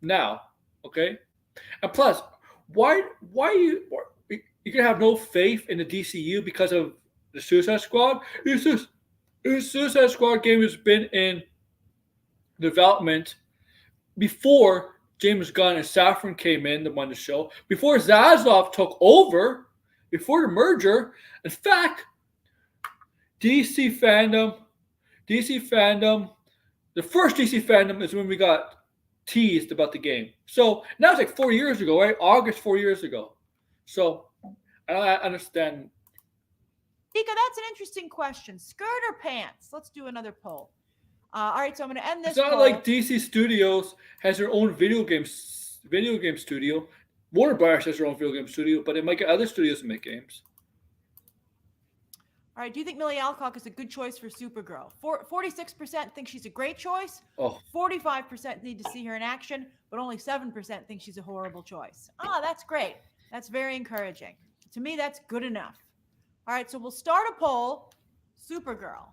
Now, okay? And plus, why you can have no faith in the DCU because of the Suicide Squad? The Suicide Squad game has been in development before James Gunn and Safran came in to run the show, before Zaslav took over, before the merger. In fact, DC fandom, the first DC fandom is when we got teased about the game. So now it's like 4 years ago, right? August 4 years ago. So I understand. Tika, that's an interesting question. Skirt or pants? Let's do another poll. All right, so I'm going to end this. It's not like DC Studios has their own video game studio. Warner Bros. Has their own video game studio, but it might get other studios to make games. All right, do you think Millie Alcock is a good choice for Supergirl? 46% think she's a great choice. 45% need to see her in action, but only 7% think she's a horrible choice. That's great. That's very encouraging. To me, that's good enough. All right, so we'll start a poll. Supergirl.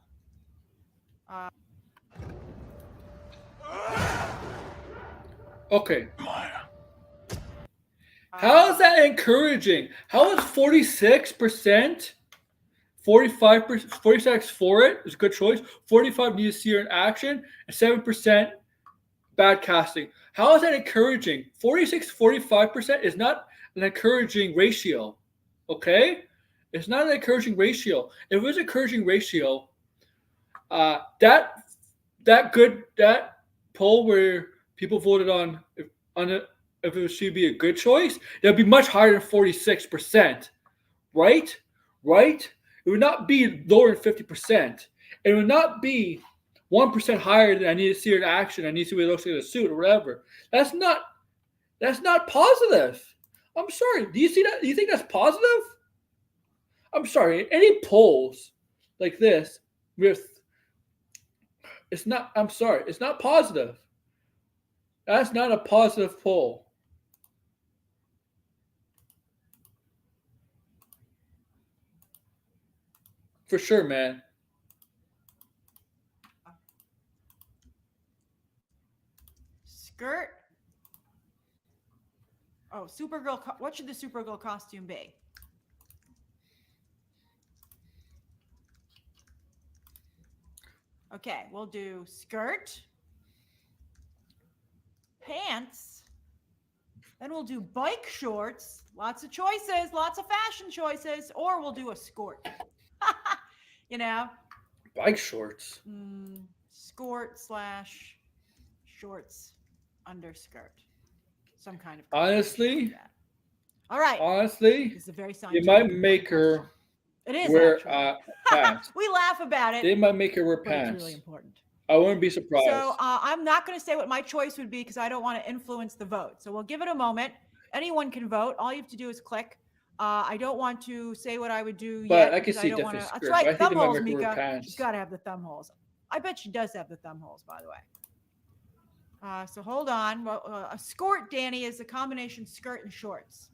Okay. How is that encouraging? How is 46%, 45%, 46 for it is a good choice. 45 need to see her in action, and 7% bad casting. How is that encouraging? 46, 45% is not an encouraging ratio. Okay? It's not an encouraging ratio. If it was an encouraging ratio, that poll where people voted on if it should be a good choice, it'd be much higher than 46%, right? It would not be lower than 50%. It would not be 1% higher than I need to see her in action. I need to see what it looks like in a suit or whatever. That's not positive. I'm sorry. Do you see that? Do you think that's positive? I'm sorry. Any polls like this it's not. I'm sorry. It's not positive. That's not a positive poll. For sure, man. Skirt. Oh, Supergirl. What should the Supergirl costume be? Okay, we'll do skirt, pants, then we'll do bike shorts. Lots of choices, lots of fashion choices, or we'll do a skirt. You know? Bike shorts. Skirt / shorts underskirt. some kind of. Honestly. All right. Honestly, this is a very they might make her. It is wear pants. We laugh about it. They might make her wear but pants. It's really important. I wouldn't be surprised. So I'm not going to say what my choice would be because I don't want to influence the vote. So we'll give it a moment. Anyone can vote. All you have to do is click. I don't want to say what I would do but yet. I can see different. That's right. Thumb holes, Mika. She's got to have the thumb holes. I bet she does have the thumb holes, by the way. So hold on. A skort, Danny, is a combination skirt and shorts.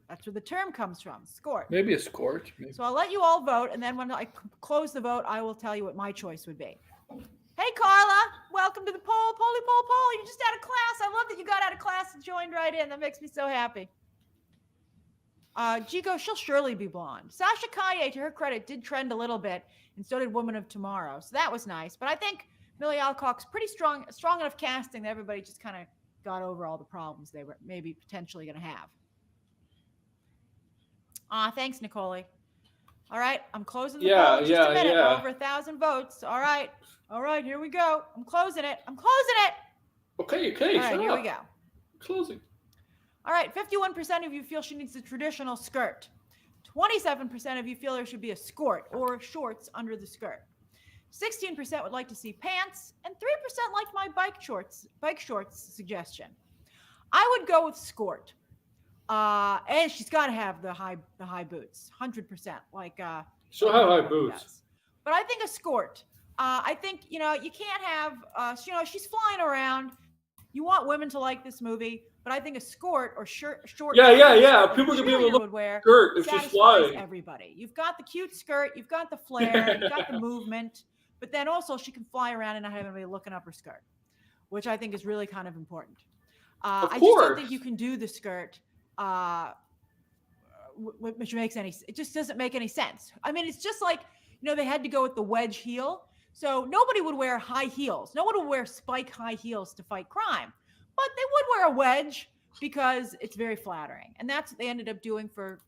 That's where the term comes from, skort. Maybe a skort. Maybe. So I'll let you all vote, and then when I close the vote, I will tell you what my choice would be. Hey, Carla, welcome to the poll. Poll. You just out of class. I love that you got out of class and joined right in. That makes me so happy. Jigo, she'll surely be blonde. Sasha Kaye, to her credit, did trend a little bit, and so did Woman of Tomorrow. So that was nice. But I think Millie Alcock's pretty strong enough casting that everybody just kind of got over all the problems they were maybe potentially going to have. Thanks, Nicole. All right, I'm closing the vote. Just a minute. We're over 1,000 votes. All right, here we go. I'm closing it. Okay. All right, here we go. Closing. All right, 51% of you feel she needs a traditional skirt. 27% of you feel there should be a skort or shorts under the skirt. 16% would like to see pants, and 3% liked my bike shorts suggestion. I would go with skort. And she's got to have the high boots, 100%. Like she'll have high boots. Does. But I think a skort. I think you can't have she's flying around. You want women to like this movie, but I think a skort or short. Yeah. People can be able to look wear skirt if she's flying. Everybody, you've got the cute skirt, you've got the flair, you've got the movement, but then also she can fly around and not have anybody looking up her skirt, which I think is really kind of important. I just don't think you can do the skirt. Which it just doesn't make any sense. I mean, it's just like, they had to go with the wedge heel. So nobody would wear high heels. No one would wear spike high heels to fight crime, but they would wear a wedge because it's very flattering. And that's what they ended up doing for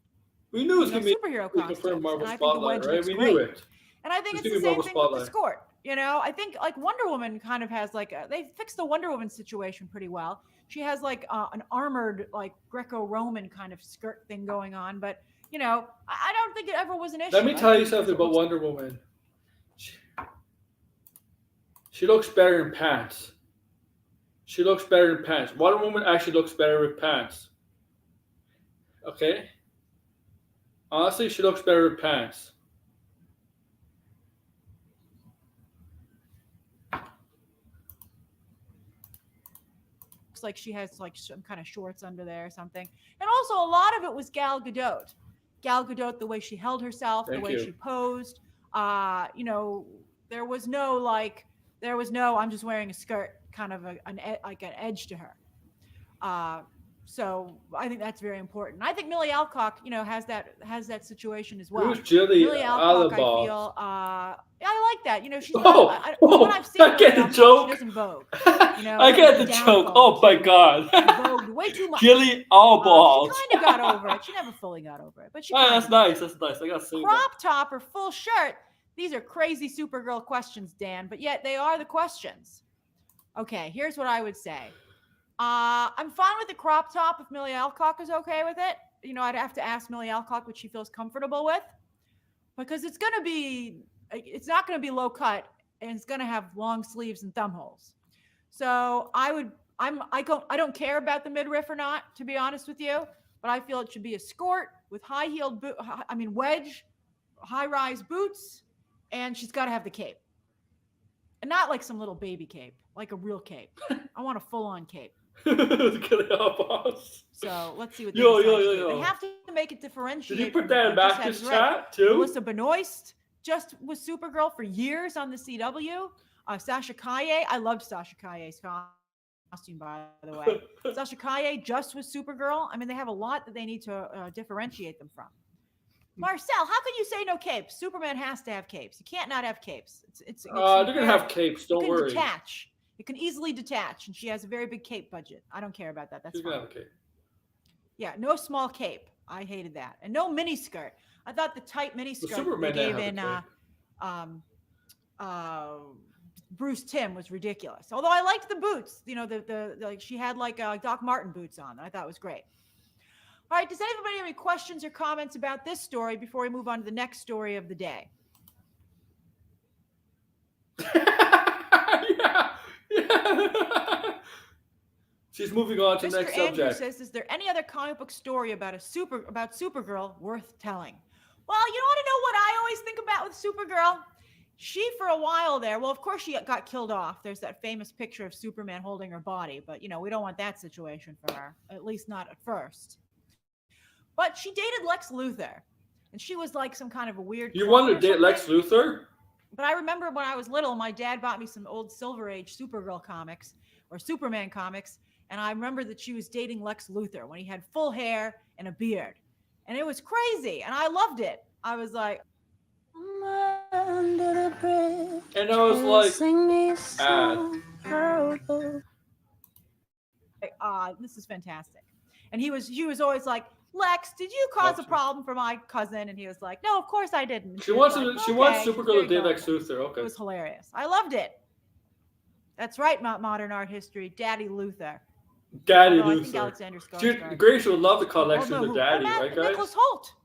we knew it was superhero costumes. Marvel and I think the wedge looks we great. knew it. And I think it's the same thing with the skort. I think like Wonder Woman kind of has they fixed the Wonder Woman situation pretty well. She has like an armored, like Greco-Roman kind of skirt thing going on, but I don't think it ever was an issue. Let me tell you something about Wonder Woman. She looks better in pants. Wonder Woman actually looks better with pants. Okay? Honestly, she looks better with pants. Like she has like some kind of shorts under there or something. And also a lot of it was Gal Gadot, the way she held herself, the way she posed. There was no I'm just wearing a skirt kind of an edge to her. So I think that's very important. I think Millie Alcock, has that situation as well. Who's Millie Alcock? I feel I like that. She's when I've seen I get the joke. She doesn't vogue. I get the joke. Oh my god. Vogued way too much. Millie Alcock. She kind of got over it. She never fully got over it, but she. That's nice. I got to see crop top or full shirt. These are crazy Supergirl questions, Dan, but yet they are the questions. Okay, here's what I would say. I'm fine with the crop top if Millie Alcock is okay with it. I'd have to ask Millie Alcock what she feels comfortable with, because it's not going to be low cut, and it's going to have long sleeves and thumb holes. So I don't care about the midriff or not, to be honest with you, but I feel it should be a skort with high-heeled wedge, high-rise boots, and she's got to have the cape. And not like some little baby cape, like a real cape. I want a full-on cape. So let's see what they have to make it differentiate. Did you put that in back to chat too? Melissa Benoist just was Supergirl for years on the CW. Sasha Kaye, I loved Sasha Kaye's costume, by the way. Sasha Kaye just was Supergirl. I mean, they have a lot that they need to differentiate them from. Marcel, how can you say no capes? Superman has to have capes. You can't not have capes. They're gonna have capes. Don't worry. Detach. It can easily detach, and she has a very big cape budget. I don't care about that. That's fine. Okay. Yeah, no small cape. I hated that, and no mini skirt. I thought the tight mini skirt they gave in Bruce Timm was ridiculous. Although I liked the boots, you know, the like she had like Doc Marten boots on. I thought it was great. All right, does anybody have any questions or comments about this story before we move on to the next story of the day? yeah. She's moving on to the next Mr. Andrew subject. says, is there any other comic book story about Supergirl worth telling? Well, you want to know what I always think about with Supergirl? She, for a while there, well, of course she got killed off. There's that famous picture of Superman holding her body, but, you know, we don't want that situation for her, at least not at first. But she dated Lex Luthor, and she was like some kind of a weird... You want to date Lex Luthor? But I remember when I was little, my dad bought me some old Silver Age Supergirl comics, or Superman comics, and I remember that she was dating Lex Luthor when he had full hair and a beard. And it was crazy, and I loved it. I was like... And I was like, this is fantastic. And he was always like, Lex, did you cause a problem for my cousin? And he was like, no, of course I didn't. She wants Supergirl to date Lex Luthor. Okay. It was hilarious. I loved it. That's right, modern art history. Daddy Luthor. Daddy Luthor. I think Alexander Skarsgård. Grace would love to call Lex Luthor Daddy, right, guys? Nicholas Hoult.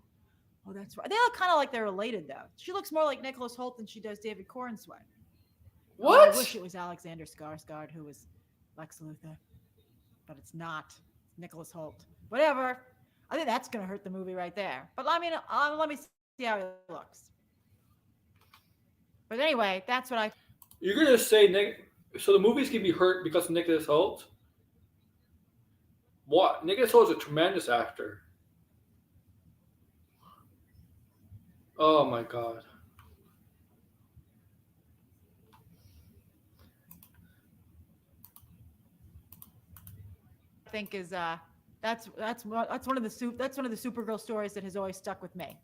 Oh, that's right. They look kind of like they're related, though. She looks more like Nicholas Hoult than she does David Cornsweet. What? I wish it was Alexander Skarsgård who was Lex Luthor, but it's not. It's Nicholas Hoult. Whatever. I think that's going to hurt the movie right there. But I mean, let me see how he looks. But anyway, that's what I... You're going to say Nick... So the movie's going to be hurt because of Nicholas Hoult? What? Nicholas Hoult is a tremendous actor. Oh my God. I think is that's one of the Supergirl stories that has always stuck with me.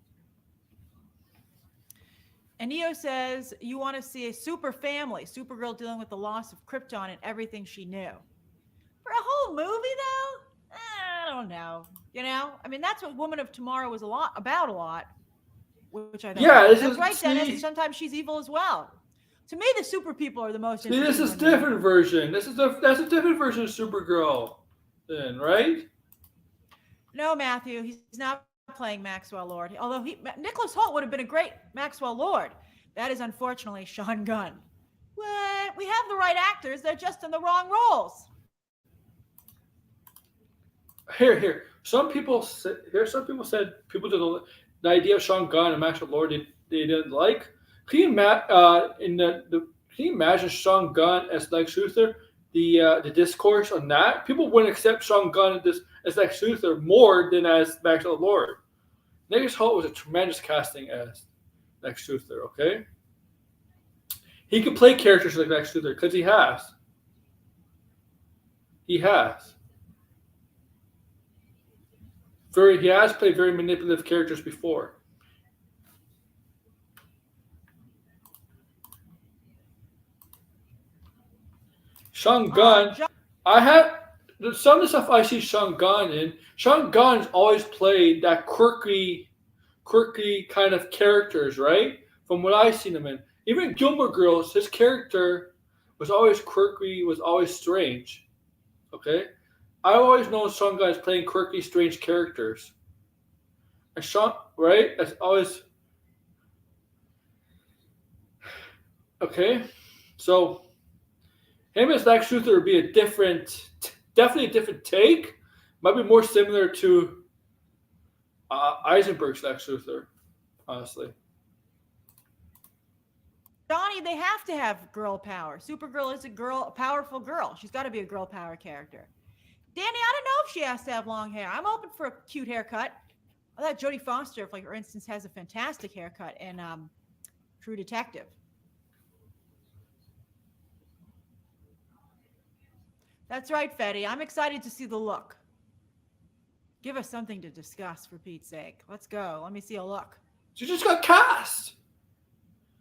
And Neo says, you want to see a super family, Supergirl dealing with the loss of Krypton and everything she knew. For a whole movie, though? I don't know. You know? I mean, that's what Woman of Tomorrow was a lot, which I think. Yeah, that's right, Dennis. Sometimes she's evil as well. To me, the super people are the most interesting. This is different version. That's a different version of Supergirl, then, right? No, Matthew, he's not playing Maxwell Lord. Although Nicholas Hoult would have been a great Maxwell Lord. That is unfortunately Sean Gunn. What? We have the right actors. They're just in the wrong roles. Here. Some people said people didn't. The idea of Sean Gunn and Maxwell Lord they didn't like. Can you imagine Sean Gunn as Lex Luthor? The discourse on that, people wouldn't accept Sean Gunn as Lex Luthor more than as Maxwell Lord. Nicholas Hoult was a tremendous casting as Lex Luthor. Okay, he could play characters like Lex Luthor because he has. He has played very manipulative characters before. Sean Gunn, I have some of the stuff I see Sean Gunn in. Sean Gunn's always played that quirky kind of characters, right? From what I've seen him in. Even Gilmore Girls, his character was always quirky, was always strange. Okay? I always know Sean Gunn is playing quirky, strange characters. And Sean, right? That's always... Okay? So... him as Lex Luthor would be definitely a different take. Might be more similar to Eisenberg's Lex Luthor, honestly. Donnie, they have to have girl power. Supergirl is a powerful girl. She's got to be a girl power character. Danny, I don't know if she has to have long hair. I'm open for a cute haircut. I thought Jodie Foster, for instance, has a fantastic haircut in True Detective. That's right, Fetty. I'm excited to see the look. Give us something to discuss, for Pete's sake. Let's go. Let me see a look. She just got cast.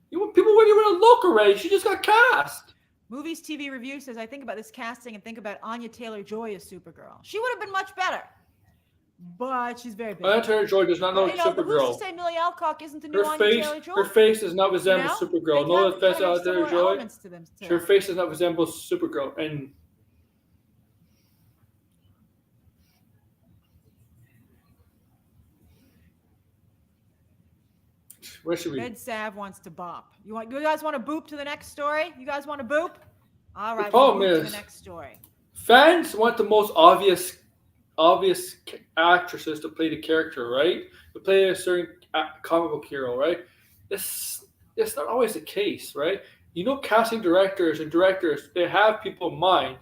People wouldn't even look already. She just got cast. Movies TV Review says, I think about this casting and think about Anya Taylor-Joy as Supergirl. She would have been much better. but she's very big. Anya Taylor-Joy does not know Supergirl. Who's to say Millie Alcock isn't the new Anya Taylor-Joy? Her face does not resemble Supergirl. No offense to Anya Taylor-Joy. Her face does not resemble Supergirl. And where should we? Ed Sav wants to bop. You guys want to boop to the next story? You guys want to boop? All right. The problem we'll is to the next story. Fans want the most obvious actresses to play the character, right? To play a certain comic book hero, right? It's not always the case, right? You know, casting directors, they have people in mind.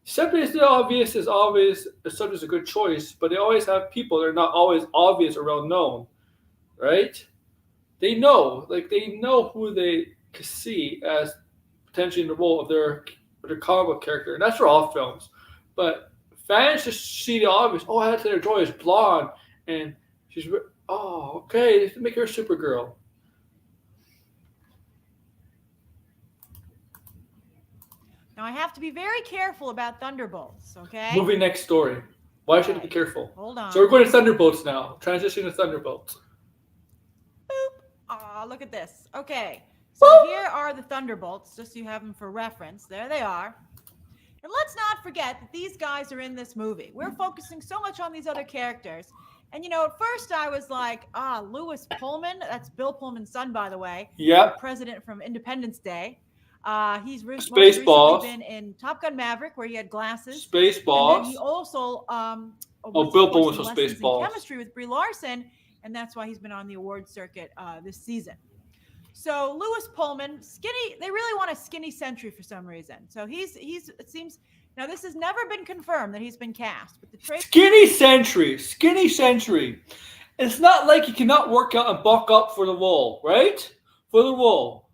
Simply as the obvious is always sometimes a good choice, but they always have people that are not always obvious or well known, right? They know who they could see as potentially in the role of their comic book character, and that's for all films. But fans just see the obvious. Oh, Anya Taylor-Joy is blonde, and she's okay. Let's make her Supergirl. Now I have to be very careful about Thunderbolts. Okay. Moving next story. Why should I be careful? Hold on. So we're going to Thunderbolts now. Transition to Thunderbolts. Boop. Aw, look at this. Okay. So here are the Thunderbolts, just so you have them for reference. There they are. And let's not forget that these guys are in this movie. We're focusing so much on these other characters. And, at first I was like, Lewis Pullman. That's Bill Pullman's son, by the way. Yeah. President from Independence Day. He's most Space recently Boss. been in Top Gun Maverick, where he had glasses. Space Boss. And then he also Bill Pullman was Space Boss. Chemistry with Brie Larson, and that's why he's been on the award circuit this season. So Lewis Pullman, skinny. They really want a skinny Sentry for some reason. So he's. It seems now this has never been confirmed that he's been cast, but the Skinny Sentry. It's not like he cannot work out and bulk up for the role, right? For the role,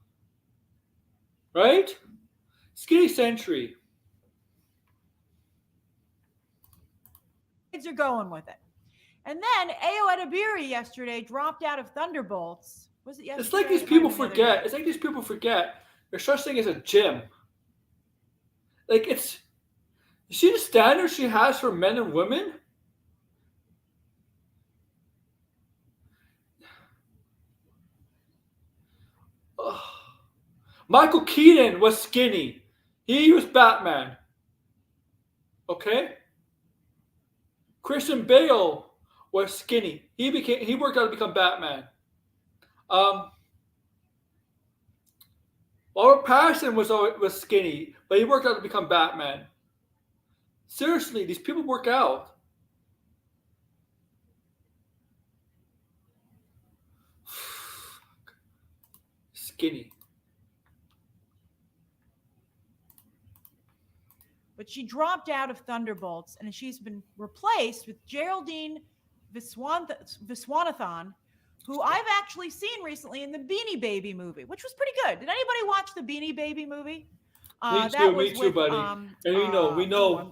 right? Skinny Sentry. Kids are going with it, and then Ayo Edebiri yesterday dropped out of Thunderbolts. Was it yesterday? It's like these people forget. There's such thing as a gym. Like it's. You see the standards she has for men and women? Ugh. Michael Keaton was skinny. He was Batman. Okay? Christian Bale was skinny. He worked out to become Batman. Robert Pattinson was skinny, but he worked out to become Batman. Seriously, these people work out. Skinny. But she dropped out of Thunderbolts, and she's been replaced with Geraldine Viswanathan, who I've actually seen recently in the Beanie Baby movie, which was pretty good. Did anybody watch the Beanie Baby movie? Me too, buddy. And we know,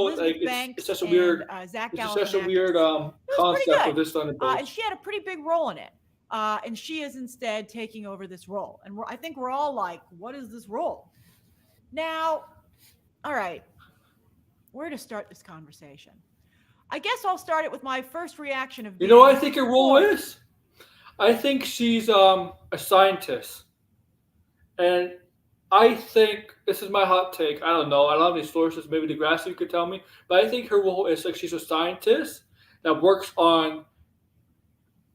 like it's such a weird, Zach it's such a weird concept of this Thunderbolts. And she had a pretty big role in it. And she is instead taking over this role. And I think we're all like, what is this role? Now, all right, where to start this conversation? I guess I'll start it with my first reaction of. You know what I think her role is? I think she's a scientist, and I think this is my hot take. I don't know. I don't have any sources. Maybe Degrassi could tell me, but I think her role is like she's a scientist that works on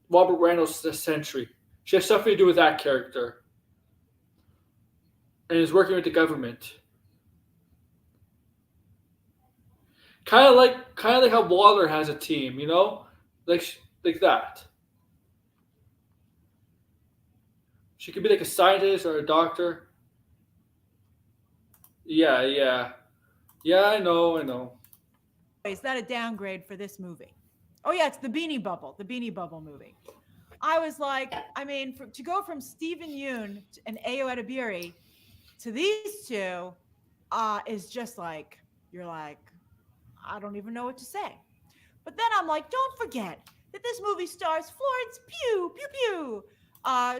Robert Randolph's Sentry. She has something to do with that character, and is working with the government. Kind of like how Waller has a team, like that. She could be like a scientist or a doctor. Yeah, I know. Is that a downgrade for this movie? Oh yeah, it's the Beanie Bubble movie. I was like, to go from Stephen Yeun and Ayo Edebiri to these two is just like, you're like, I don't even know what to say. But then I'm like, don't forget that this movie stars Florence Pugh,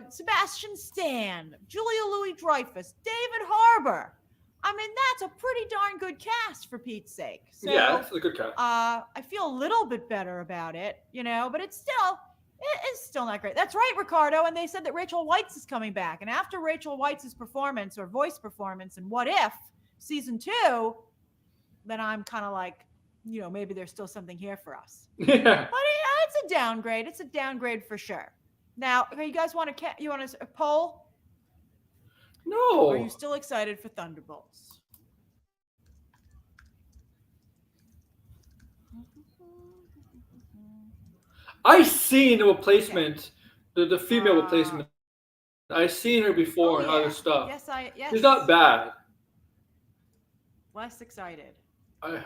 Sebastian Stan, Julia Louis-Dreyfus, David Harbour. mean, that's a pretty darn good cast for Pete's sake. So, yeah, it's a good cast. I feel a little bit better about it, but it's still not great. That's right, Ricardo. And they said that Rachel Weisz is coming back. And after Rachel Weisz's performance or voice performance in What If season 2, then I'm kind of like, maybe there's still something here for us. Yeah. But it's a downgrade. It's a downgrade for sure. Now, you guys want a poll? No. Or are you still excited for Thunderbolts? I seen the replacement, the female replacement. I seen her before and other stuff. Yes. She's not bad. Less excited. Oh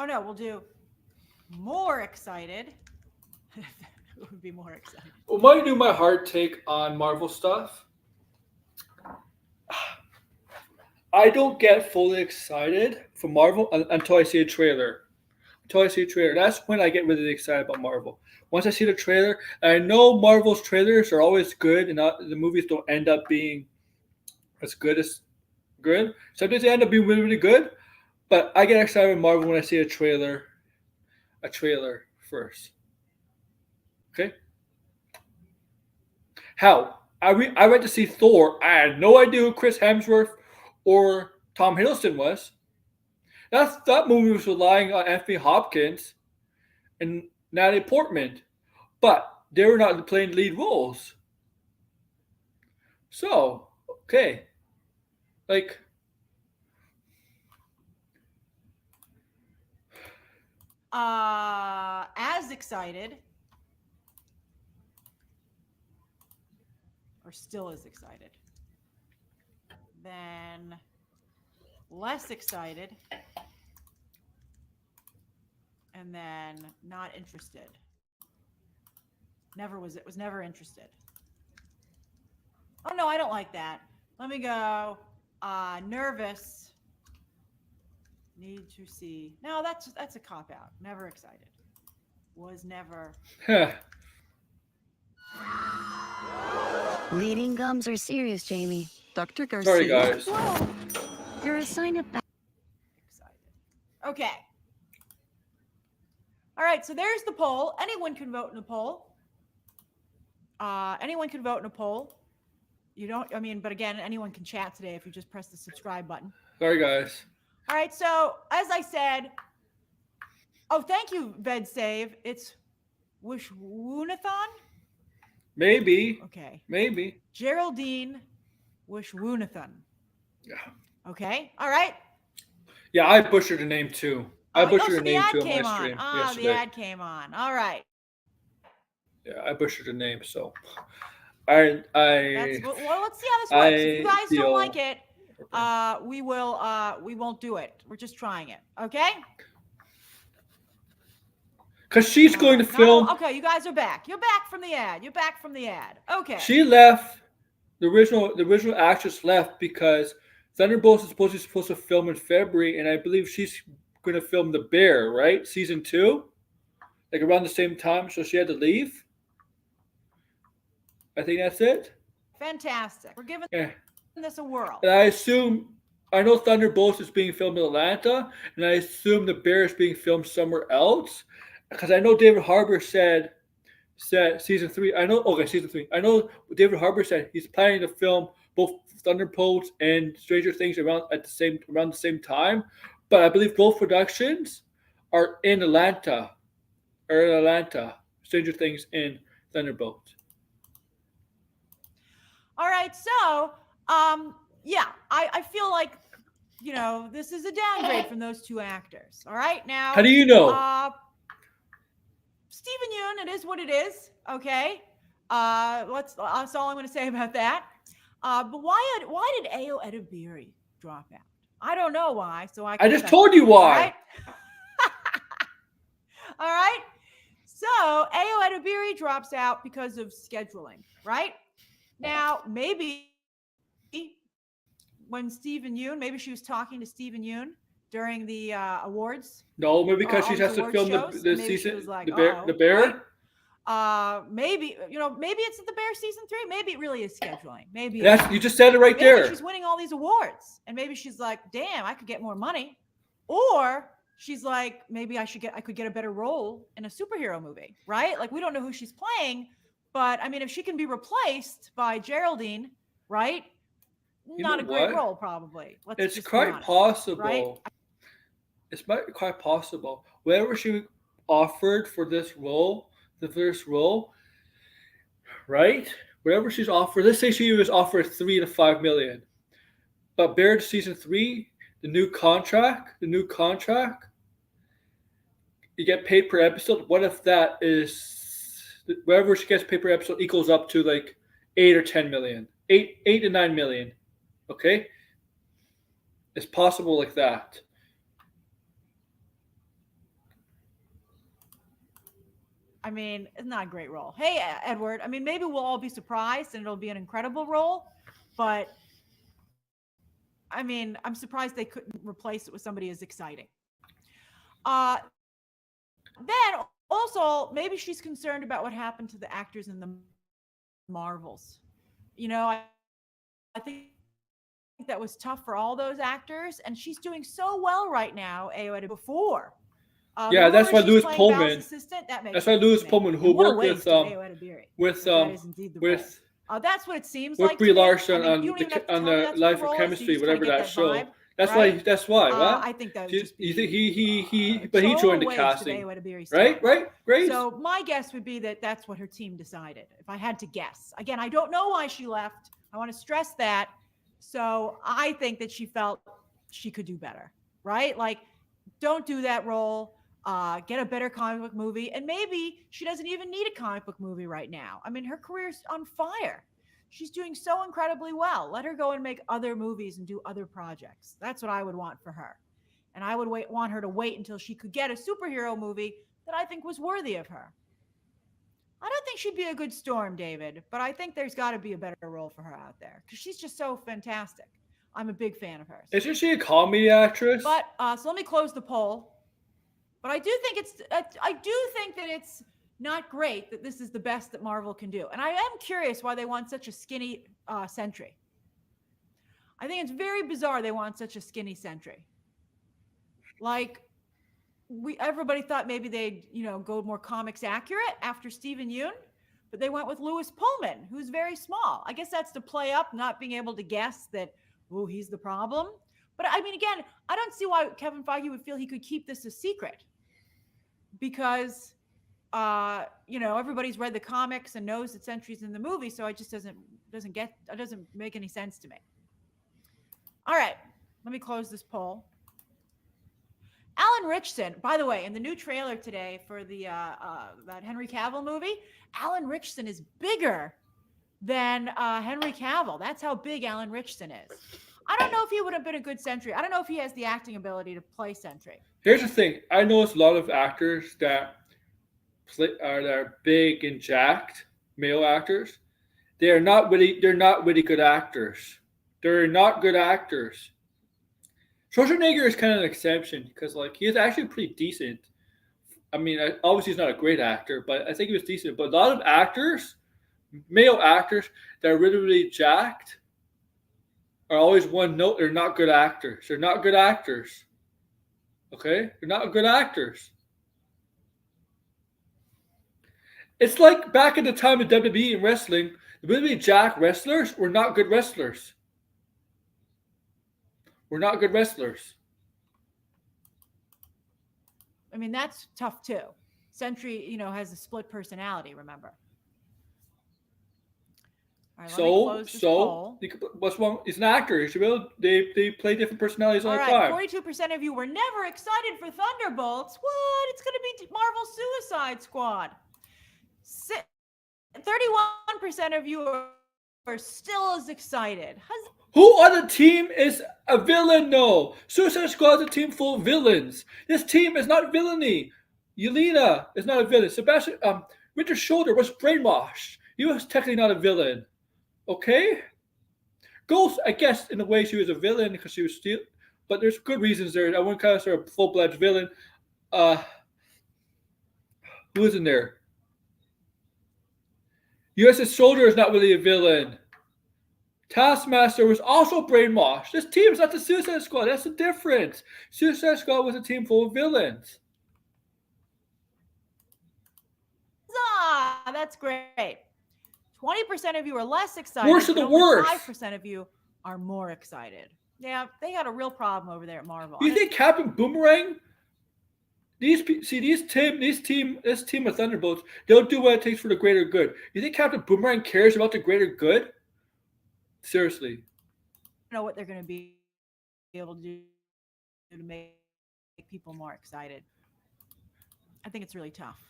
no, we'll do more excited. It would be more excited. Well, might do my hard take on Marvel stuff. I don't get fully excited for Marvel until I see a trailer. That's when I get really excited about Marvel. Once I see the trailer, and I know Marvel's trailers are always good, and the movies don't end up being as good as good. Sometimes they end up being really, really good, but I get excited with Marvel when I see a trailer first. Okay? How? I went to see Thor. I had no idea who Chris Hemsworth or Tom Hiddleston was. That movie was relying on Anthony Hopkins and Natalie Portman, but they were not playing lead roles. So, okay. As excited, or still as excited, then less excited, and then not interested. Was never interested. Oh no, I don't like that. Let me go. Nervous. Need to see. No, that's a cop out. Never excited. Was never. Bleeding gums are serious, Jamie. Dr. Garcia. Sorry, guys. Whoa. You're a sign of that. Excited. Okay. All right, so there's the poll. Anyone can vote in a poll. But again, anyone can chat today if you just press the subscribe button. Sorry, guys. All right, so as I said, thank you, VedSave. It's Wishwoonathon? Maybe. Okay. Maybe. Geraldine Wishwoonathon. Yeah. Okay. All right. Yeah, I butchered the name too. I butchered the name too on my stream yesterday. The ad came on. All right. Yeah, I butchered the name, so let's see how this works. If you guys don't like it, we won't do it. We're just trying it. Okay? Because she's going to film. No, okay, you guys are back. You're back from the ad. Okay. She left. The original actress left because Thunderbolts is supposed to film in February, and I believe she's going to film The Bear, right? Season 2, like around the same time. So she had to leave. I think that's it. Fantastic. We're giving this a whirl. And I know Thunderbolts is being filmed in Atlanta, and I assume The Bear is being filmed somewhere else. Because I know David Harbour said season 3. Season 3. I know David Harbour said he's planning to film both Thunderbolts and Stranger Things around the same time. But I believe both productions are in Atlanta. Stranger Things and Thunderbolts. All right, so I feel like this is a downgrade from those two actors. All right, now how do you know? Stephen Yeun, it is what it is. Okay, that's all I'm going to say about that. But why did Ayo Edebiri drop out? I don't know why. So I just told you why. All right. All right. So Ayo Edebiri drops out because of scheduling. Right now, maybe when Stephen Yeun, maybe she was talking to Stephen Yeun during the awards. No, maybe because she has to film the season, like, the Bear. Maybe maybe it's the Bear season 3. Maybe it really is scheduling. Maybe you just said it right there. She's winning all these awards, and maybe she's like, "Damn, I could get more money," or she's like, "Maybe I could get a better role in a superhero movie." Right? Like, we don't know who she's playing, but I mean, if she can be replaced by Geraldine, right? Not a great role, probably. It's quite possible. Right? It's quite possible. Wherever she offered for this role, the first role, right? Wherever she's offered, let's say she was offered $3 to $5 million, but Bear season 3, the new contract, you get paid per episode. What if that is wherever she gets paid per episode equals up to like 8 or 10 million, 8 to 9 million? Okay, it's possible like that. I mean, it's not a great role. Hey, Edward. I mean, maybe we'll all be surprised and it'll be an incredible role, but I mean, I'm surprised they couldn't replace it with somebody as exciting. Then also, maybe she's concerned about what happened to the actors in the Marvels. I think that was tough for all those actors, and she's doing so well right now, before. That's why Louis Pullman. That's why Louis Pullman, who worked with that's what it seems with like. Brie Larson on the Life of Chemistry, whatever that show. Vibe, that's right? why. That's why. What? I think that. You think he joined the casting, right? Great. So my guess would be that that's what her team decided. If I had to guess, again, I don't know why she left. I want to stress that. So I think that she felt she could do better, right? Like, don't do that role. Get a better comic book movie. And maybe she doesn't even need a comic book movie right now. I mean, her career's on fire. She's doing so incredibly well. Let her go and make other movies and do other projects. That's what I would want for her. And I would want her to wait until she could get a superhero movie that I think was worthy of her. I don't think she'd be a good Storm, David, but I think there's got to be a better role for her out there because she's just so fantastic. I'm a big fan of hers. Isn't she a comedy actress? But so let me close the poll. But I do think that it's not great that this is the best that Marvel can do. And I am curious why they want such a skinny Sentry. I think it's very bizarre they want such a skinny Sentry. Like, everybody thought maybe they'd, go more comics accurate after Stephen Yeun, but they went with Louis Pullman, who's very small. I guess that's to play up not being able to guess that, he's the problem. But I mean, again, I don't see why Kevin Feige would feel he could keep this a secret because, everybody's read the comics and knows that Sentry's in the movie. So it just doesn't make any sense to me. All right, let me close this poll. Alan Richardson, by the way, in the new trailer today for the that Henry Cavill movie, Alan Richardson is bigger than Henry Cavill. That's how big Alan Richardson is. I don't know if he would have been a good Sentry. I don't know if he has the acting ability to play Sentry. Here's the thing. I know it's a lot of actors that are big and jacked, male actors. They're not really good actors. They're not good actors. Schwarzenegger is kind of an exception because, he is actually pretty decent. I mean, obviously he's not a great actor, but I think he was decent. But a lot of actors, male actors that are really, really jacked, are always one note. They're not good actors. They're not good actors. Okay? They're not good actors. It's like back in the time of WWE and wrestling, the really jacked wrestlers were not good wrestlers. We're not good wrestlers. I mean, that's tough too. Sentry, has a split personality, remember. All right, what's wrong? He's an actor. They play different personalities all the time. 42% of you were never excited for Thunderbolts. What? It's going to be Marvel Suicide Squad. 31% of you are still as excited. Who on the team is a villain? No. Suicide Squad is a team full of villains. This team is not villainy. Yelena is not a villain. Sebastian Winter Soldier was brainwashed. He was technically not a villain. Okay? Ghost, I guess, in a way she was a villain because she was stealing. But there's good reasons there. I wouldn't consider her a full-fledged villain. Who is in there? USS Soldier is not really a villain. Taskmaster was also brainwashed. This team is not the Suicide Squad. That's the difference. Suicide Squad was a team full of villains. That's great. 20% of you are less excited. Worst of the worst. 5% of you are more excited. Yeah, they got a real problem over there at Marvel. You think Captain Boomerang? This team of Thunderbolts, they'll do what it takes for the greater good. You think Captain Boomerang cares about the greater good? Seriously. I know what they're going to be able to do to make people more excited. I think it's really tough.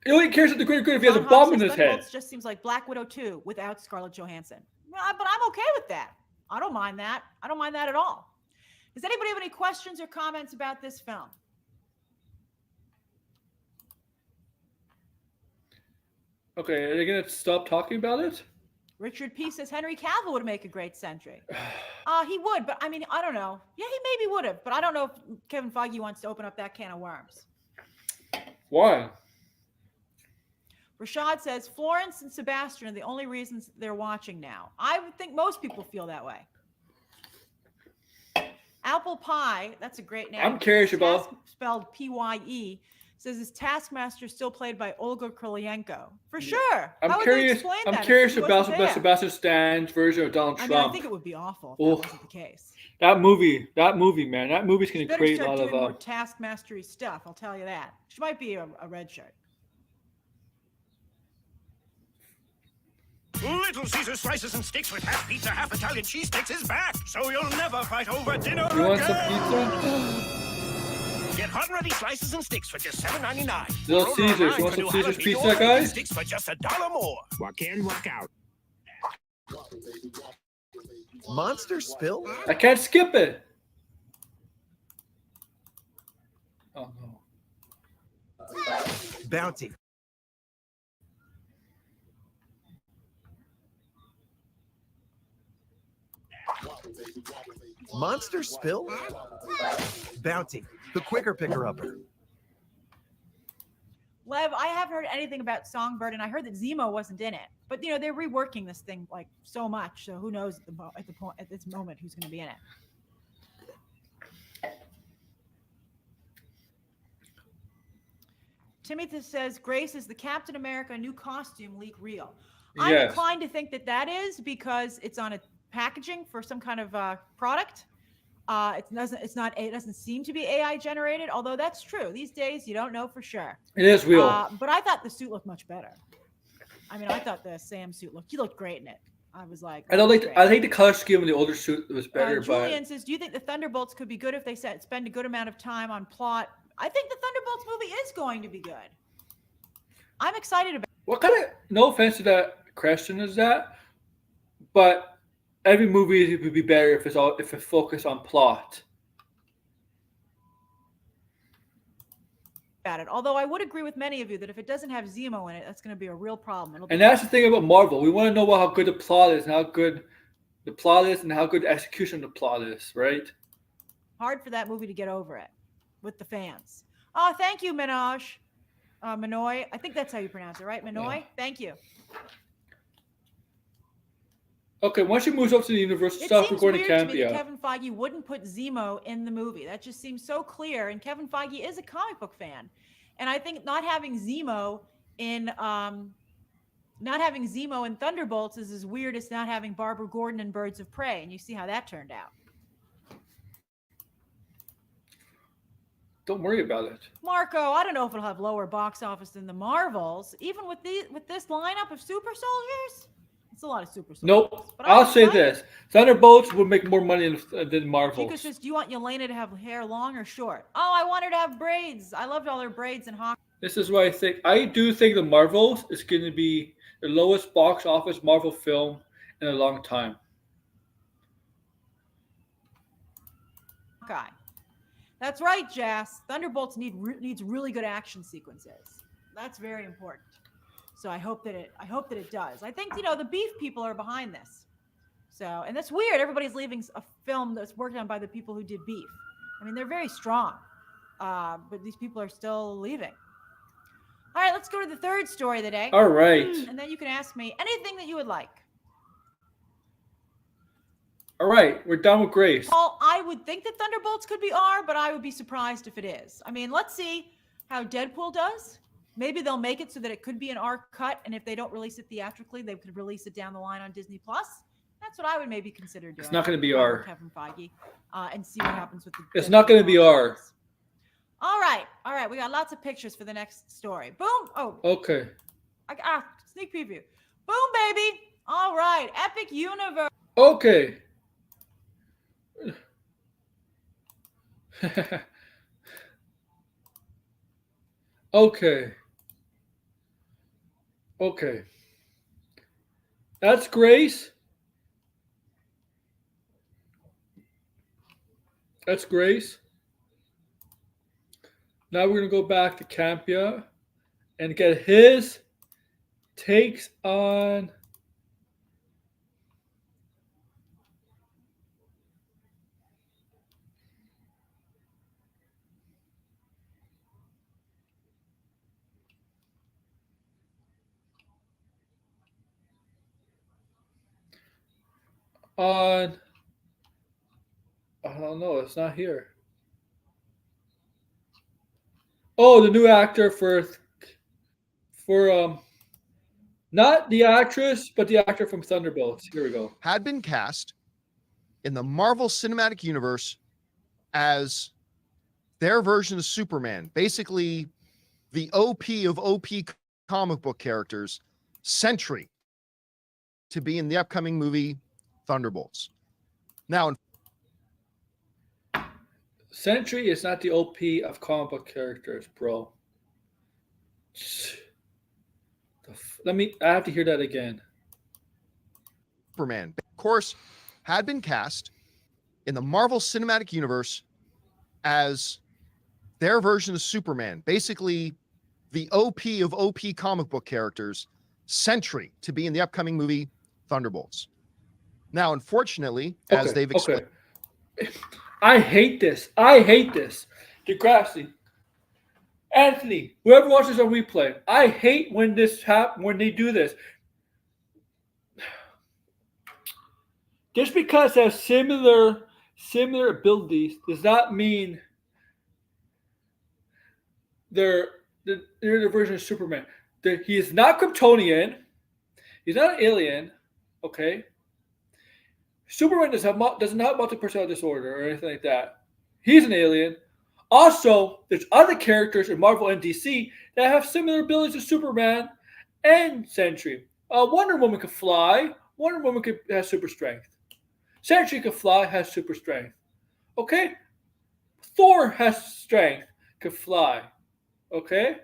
He only cares about the greater good if he has a bomb in his head. Just seems like Black Widow 2 without Scarlett Johansson. But I'm okay with that. I don't mind that. I don't mind that at all. Does anybody have any questions or comments about this film? Okay, are they going to stop talking about it? Richard P. says Henry Cavill would make a great Sentry. He would, but I mean, I don't know. Yeah, he maybe would have, but I don't know if Kevin Feige wants to open up that can of worms. Why? Rashad says Florence and Sebastian are the only reasons they're watching now. I would think most people feel that way. Apple Pie, that's a great name. I'm curious about spelled P-Y-E. Says is Taskmaster still played by Olga Kurylenko? For sure. I'm curious about Sebastian Stan's version of Donald Trump. I think it would be awful if that wasn't the case. That movie, man. That movie's going to create a lot of more Taskmastery stuff. I'll tell you that. She might be a red shirt. Little Caesar slices and sticks with half pizza, half Italian cheese sticks is back, so you'll never fight over dinner again. You want some pizza? Get hot and ready slices and sticks for just $7.99. Little Caesars, you want some Caesar's pizza, guys? Sticks for just $1 more. Walk in, walk out. Monster spill? I can't skip it. Oh no. Bounty. Monster spill? Bounty. The quicker picker-upper. Lev, I haven't heard anything about Songbird, and I heard that Zemo wasn't in it. But you know they're reworking this thing like so much, so who knows at this moment who's going to be in it. Timothy says Grace is the Captain America new costume leak real. I'm inclined to think that is because it's on a packaging for some kind of product. It doesn't seem to be AI generated, although that's true. These days, you don't know for sure. It is real. But I thought the suit looked much better. I mean, I thought the Sam suit he looked great in it. I was like, I think the color scheme of the older suit was better. Julian says, do you think the Thunderbolts could be good if they spend a good amount of time on plot? I think the Thunderbolts movie is going to be good. I'm excited about it. What kind of, no offense to that question is that, but every movie would be better if it focused on plot. About it. Although I would agree with many of you that if it doesn't have Zemo in it, that's going to be a real problem. And that's the thing about Marvel. We want to know how good the plot is and how good the plot is and how good the execution of the plot is, right? Hard for that movie to get over it with the fans. Oh, thank you, Minaj. Minoy. I think that's how you pronounce it, right? Minoy? Yeah. Thank you. Okay, once she moves up to the Universal, stop recording Campea. Kevin Feige wouldn't put Zemo in the movie. That just seems so clear. And Kevin Feige is a comic book fan, and I think not having Zemo in Thunderbolts is as weird as not having Barbara Gordon in Birds of Prey. And you see how that turned out. Don't worry about it, Marco. I don't know if it'll have lower box office than the Marvels, even with this lineup of super soldiers. It's a lot of super soldiers. Nope. I'll say this. Thunderbolts will make more money than Marvel. Chico says, do you want Yelena to have hair long or short? Oh, I want her to have braids. I loved all her braids in Hawk. This is what I think. I do think the Marvels is going to be the lowest box office Marvel film in a long time. Okay. That's right, Jess. Thunderbolts needs really good action sequences. That's very important. So I hope that it does. I think the beef people are behind this. So, and that's weird. Everybody's leaving a film that's worked on by the people who did Beef. I mean, they're very strong, but these people are still leaving. All right, let's go to the third story of the day. All right. And then you can ask me anything that you would like. All right, we're done with Grace. Well, I would think that Thunderbolts could be R, but I would be surprised if it is. I mean, let's see how Deadpool does. Maybe they'll make it so that it could be an R cut, and if they don't release it theatrically, they could release it down the line on Disney Plus. That's what I would maybe consider doing. It's not going to be R. Kevin Feige, and see what happens with the. It's not going to be R. All right. We got lots of pictures for the next story. Boom. Oh. Okay. Sneak preview. Boom, baby. All right. Epic Universe. Okay. Okay. That's Grace. Now we're going to go back to Campea and get his takes on I don't know, it's not here. Oh, the new actor for not the actress, but the actor from Thunderbolts. Here we go. Had been cast in the Marvel Cinematic Universe as their version of Superman, basically the OP of OP comic book characters, Sentry, to be in the upcoming movie Thunderbolts. Now, Sentry is not the OP of comic book characters, bro. I have to hear that again. Superman, of course, had been cast in the Marvel Cinematic Universe as their version of Superman, basically the OP of OP comic book characters, Sentry, to be in the upcoming movie Thunderbolts. Now, unfortunately, as they've explained. I hate this. Degrassi. Anthony, whoever watches on replay, I hate when when they do this. Just because they have similar abilities does not mean they're the version of Superman. He is not Kryptonian. He's not an alien. Okay. Superman doesn't have multiple personality disorder or anything like that. He's an alien. Also, there's other characters in Marvel and DC that have similar abilities to Superman and Sentry. Wonder Woman can fly. Wonder Woman has super strength. Sentry can fly, has super strength. Okay? Thor has strength, can fly. Okay?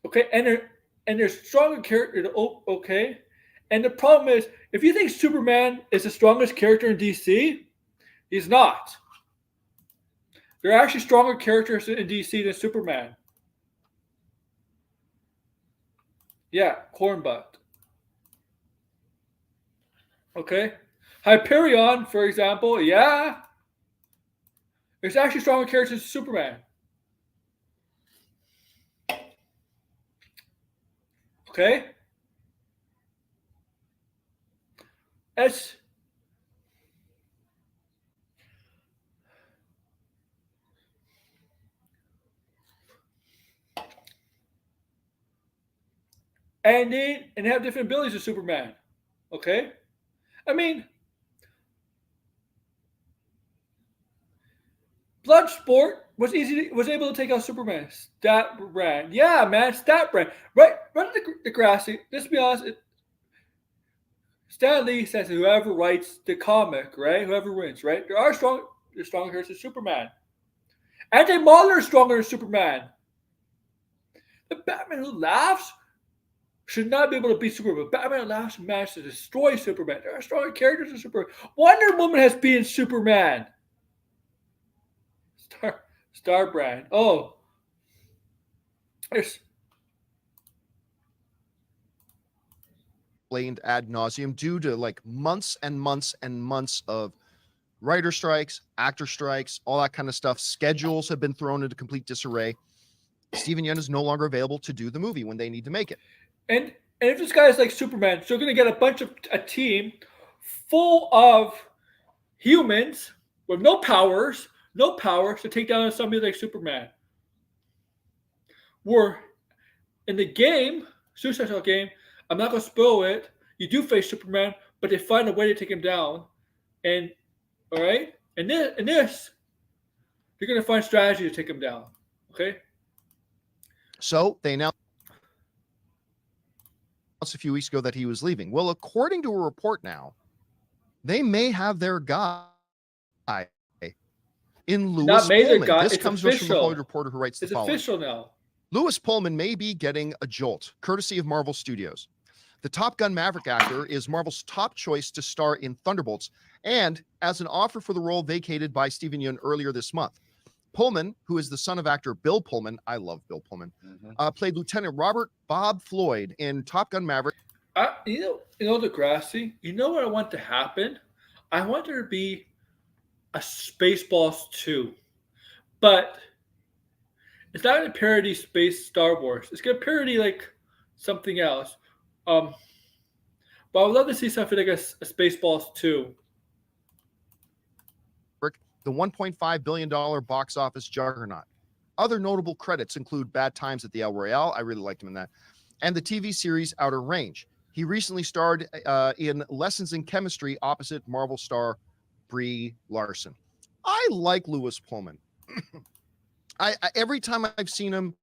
Okay, and there's stronger characters. Okay? And the problem is, if you think Superman is the strongest character in DC, he's not. There are actually stronger characters in DC than Superman. Yeah, Cornbutt. Okay? Hyperion, for example, yeah. There's actually stronger characters than Superman. Okay? And they have different abilities to Superman. Okay? I mean, Bloodsport was able to take out Superman. Stat brand. Yeah, man, stat brand. Right the Degrassi. Let's be honest. Stan Lee says whoever writes the comic, right? Whoever wins, right? There's stronger characters than Superman. Anti-Mauler is stronger than Superman. The Batman who laughs should not be able to beat Superman. But Batman who laughs managed to destroy Superman. There are stronger characters than Superman. Wonder Woman has beaten Superman. Star brand. Oh. There's explained ad nauseum due to like months and months and months of writer strikes, actor strikes, all that kind of stuff. Schedules have been thrown into complete disarray. Steven Yeun is no longer available to do the movie when they need to make it. And if this guy is like Superman, so you're going to get a team full of humans with no powers to take down somebody like Superman. Where in the game, Suicide Squad game, I'm not going to spoil it. You do face Superman, but they find a way to take him down. And all right, and this, you're going to find strategy to take him down. Okay. So they announced a few weeks ago that he was leaving. Well, according to a report now, they may have their guy in Lewis Pullman. This comes from the Hollywood Reporter, who writes the following. It's official now. Lewis Pullman may be getting a jolt, courtesy of Marvel Studios. The Top Gun Maverick actor is Marvel's top choice to star in Thunderbolts, and as an offer for the role vacated by Steven Yeun earlier this month. Pullman, who is the son of actor Bill Pullman, I love Bill Pullman, played Lieutenant Robert Bob Floyd in Top Gun Maverick. You know, Degrassi, you know what I want to happen? I want there to be a Spaceballs 2, but it's not going to parody Star Wars. It's going to parody like something else. But I would love to see something like a Spaceballs 2. The $1.5 billion box office juggernaut. Other notable credits include Bad Times at the El Royale. I really liked him in that. And the TV series Outer Range. He recently starred in Lessons in Chemistry opposite Marvel star Brie Larson. I like Lewis Pullman. Every time I've seen him,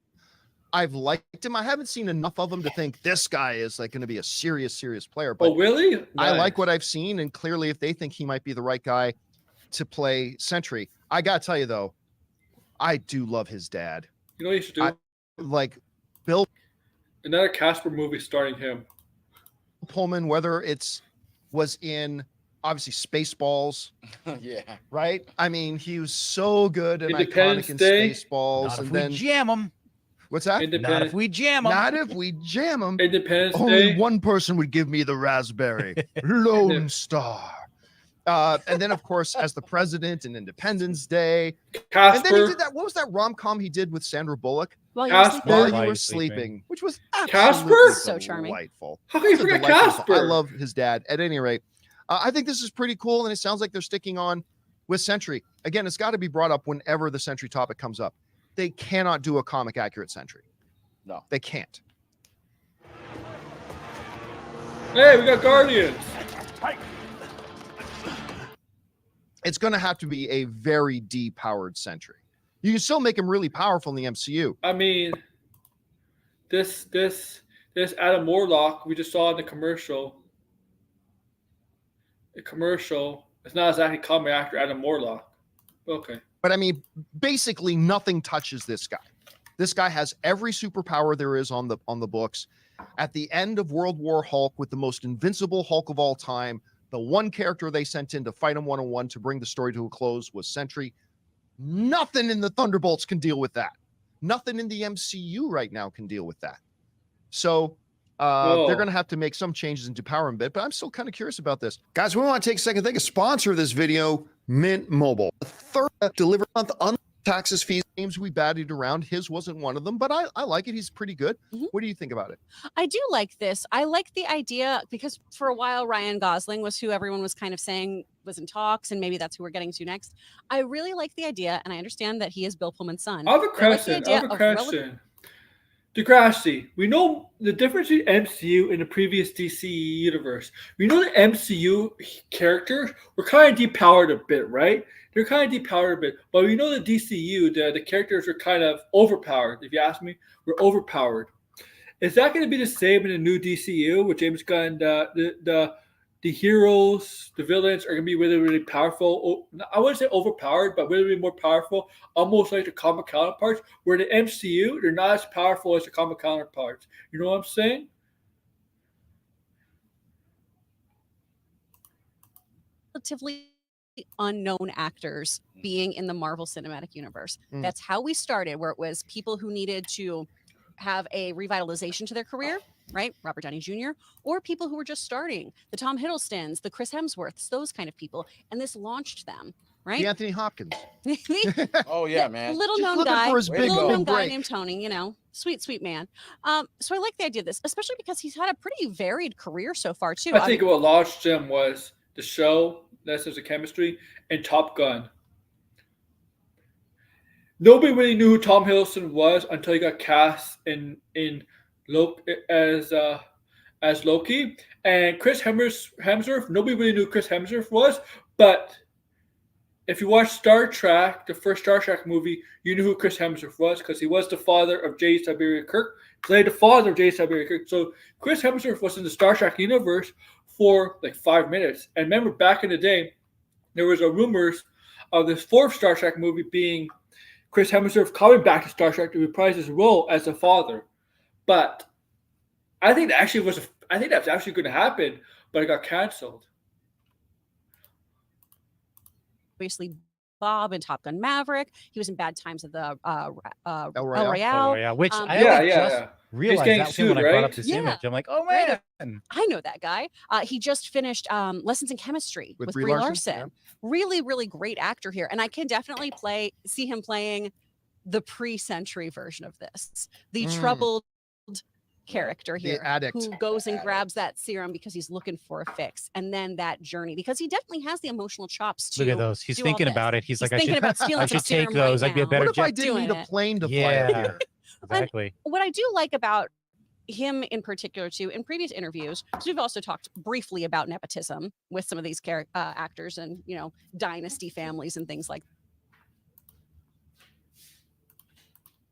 I've liked him. I haven't seen enough of him to think this guy is like going to be a serious player. But really? Nice. I like what I've seen, and clearly if they think he might be the right guy to play Sentry. I gotta tell you though, I do love his dad. You know what you should do? Like Bill. Another Casper movie starring him. Pullman, whether was in obviously Spaceballs. Yeah. Right? I mean, he was so good and iconic in Spaceballs. Not and if then we jam him. What's that? Not if we jam him. Not if we jam him. Independence Only Day. one person would give me the raspberry. Lone Star. And then, of course, as the president in Independence Day. Casper. And then he did that. What was that rom-com he did with Sandra Bullock? While you were sleeping, which was Casper. So charming. Delightful. How can you forget Casper? I love his dad. At any rate, I think this is pretty cool, and it sounds like they're sticking on with Sentry. Again, it's got to be brought up whenever the Sentry topic comes up. They cannot do a comic accurate Sentry. No, they can't. Hey, we got Guardians. It's going to have to be a very depowered Sentry. You can still make him really powerful in the MCU. I mean, this Adam Warlock we just saw in the commercial. The commercial. It's not exactly comic actor Adam Warlock. Okay. But I mean, basically nothing touches this guy. This guy has every superpower there is on the books. At the end of World War Hulk, with the most invincible Hulk of all time, the one character they sent in to fight him one-on-one to bring the story to a close was Sentry. Nothing in the Thunderbolts can deal with that. Nothing in the MCU right now can deal with that. So they're going to have to make some changes and depower him a bit, but I'm still kind of curious about this. Guys, we want to take a second to thank a sponsor of this video, Mint Mobile. The third delivered month on taxes, fees. Games we batted around. His wasn't one of them, but I like it. He's pretty good. What do you think about it? I do like this. I like the idea because for a while, Ryan Gosling was who everyone was kind of saying was in talks, and maybe that's who we're getting to next. I really like the idea, and I understand that he is Bill Pullman's son. I have a question. Degrassi, we know the difference between MCU and the previous DC universe. We know the MCU characters were kind of depowered a bit, right? They're kind of depowered a bit. But we know the DCU, the characters are kind of overpowered. If you ask me, we're overpowered. Is that going to be the same in the new DCU with James Gunn? The heroes, the villains are going to be really, really powerful. I wouldn't say overpowered, but really, really more powerful, almost like the comic counterparts. Where the MCU, they're not as powerful as the comic counterparts. You know what I'm saying? Relatively unknown actors being in the Marvel Cinematic Universe. That's how we started, where it was people who needed to have a revitalization to their career, right? Robert Downey Jr., or people who were just starting, the Tom Hiddlestons, the Chris Hemsworths, those kind of people. And this launched them. right? Anthony Hopkins. Oh yeah, man. Little Just known looking guy, for his big little known guy break. named Tony. You know, sweet man. So I like the idea of this, especially because he's had a pretty varied career so far too. I think what launched him was the show, Lessons of Chemistry, and Top Gun. Nobody really knew who Tom Hiddleston was until he got cast in Loki as Loki. And Chris Hemsworth, nobody really knew who Chris Hemsworth was, but if you watch Star Trek, the first Star Trek movie, you knew who Chris Hemsworth was because he was the father of J. Siberia Kirk, played the father of J. Siberia Kirk. So Chris Hemsworth was in the Star Trek universe for like 5 minutes. And remember, back in the day, there was a rumors of this fourth Star Trek movie being Chris Hemsworth coming back to Star Trek to reprise his role as a father. But I think that that's actually going to happen, but it got canceled. Obviously, Bob in Top Gun Maverick. He was in Bad Times at the El Royale. Royale. Which Um, I just realized getting that sued, when I brought right? up this Yeah. image. I'm like, oh Right. man. I know that guy. He just finished Lessons in Chemistry with Brie Larson. Yeah. Really, really great actor here, and I can definitely see him playing the pre-century version of this, the troubled character here, The addict. who goes and grabs that serum because he's looking for a fix, and then that journey, because he definitely has the emotional chops to Look at those. He's do all thinking this. about it. He's like, I thinking should, about stealing I some should take serum those. right I'd be a now. better What if I jet. didn't need doing a it. plane to fly Yeah. up here? Exactly. What I do like about him in particular too, in previous interviews, so we've also talked briefly about nepotism with some of these actors and, you know, dynasty families and things like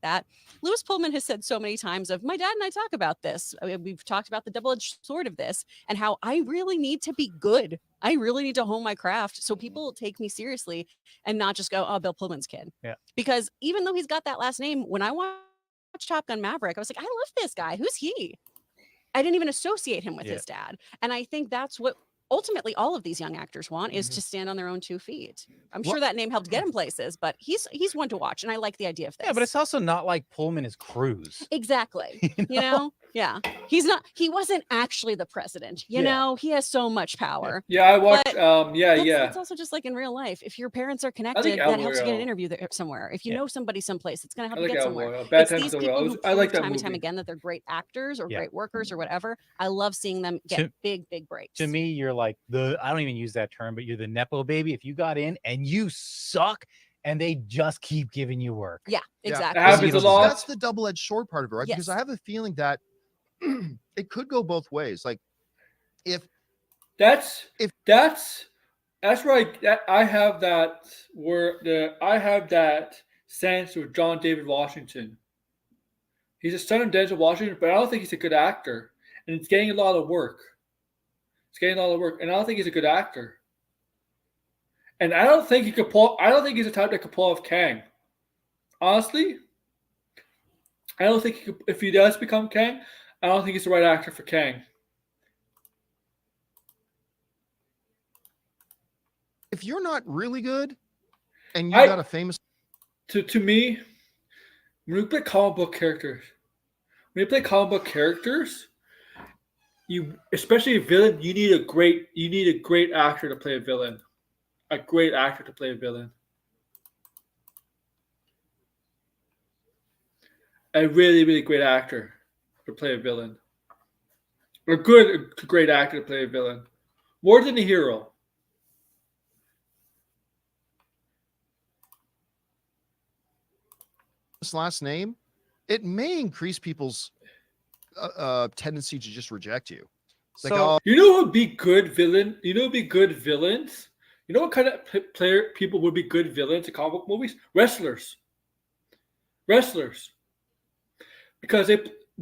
that. Lewis Pullman has said so many times of, my dad and I talk about this. I mean, we've talked about the double-edged sword of this and how I really need to be good. I really need to hone my craft so people take me seriously and not just go, oh, Bill Pullman's kid. Yeah. Because even though he's got that last name, when I watched Top Gun Maverick, I was like, I love this guy. Who's he? I didn't even associate him with his dad. And I think that's what ultimately all of these young actors want, is to stand on their own 2 feet. I'm sure that name helped get him places, but he's one to watch, and I like the idea of this. Yeah, but it's also not like Pullman is Cruise. Exactly. You know? Yeah. He wasn't actually the president. You know, he has so much power. Yeah, I watched. But yeah. It's also just like in real life. If your parents are connected, that helps you get an interview there somewhere. If you know somebody someplace, it's going to help you get somewhere. Bad It's Times these at the people Royale. who I like prove that time and time movie. again that they're great actors or great workers or whatever. I love seeing them get big breaks. To me, you're like I don't even use that term, but you're the Nepo baby. If you got in and you suck and they just keep giving you work. Yeah, exactly. It happens a lot. That's the double-edged sword part of it, right? Because I have a feeling that it could go both ways. Like that's right. I have that sense with John David Washington. He's a son of Denzel Washington, but I don't think he's a good actor, and it's getting a lot of work. And I don't think he's a good actor. And I don't think he's the type that could pull off Kang. Honestly, I don't think if he does become Kang, I don't think he's the right actor for Kang. If you're not really good, and you got a famous, to me, when you play comic book characters, you, especially a villain, you need a great actor to play a villain. A great actor to play a villain. A really, really great actor to play a villain. A great actor to play a villain. More than a hero. this last name, it may increase people's tendency to just reject you. It's So, like, oh, you know who would be good villain? You know who would be good villains? You know what kind of people would be good villains in comic book movies? Wrestlers. Because they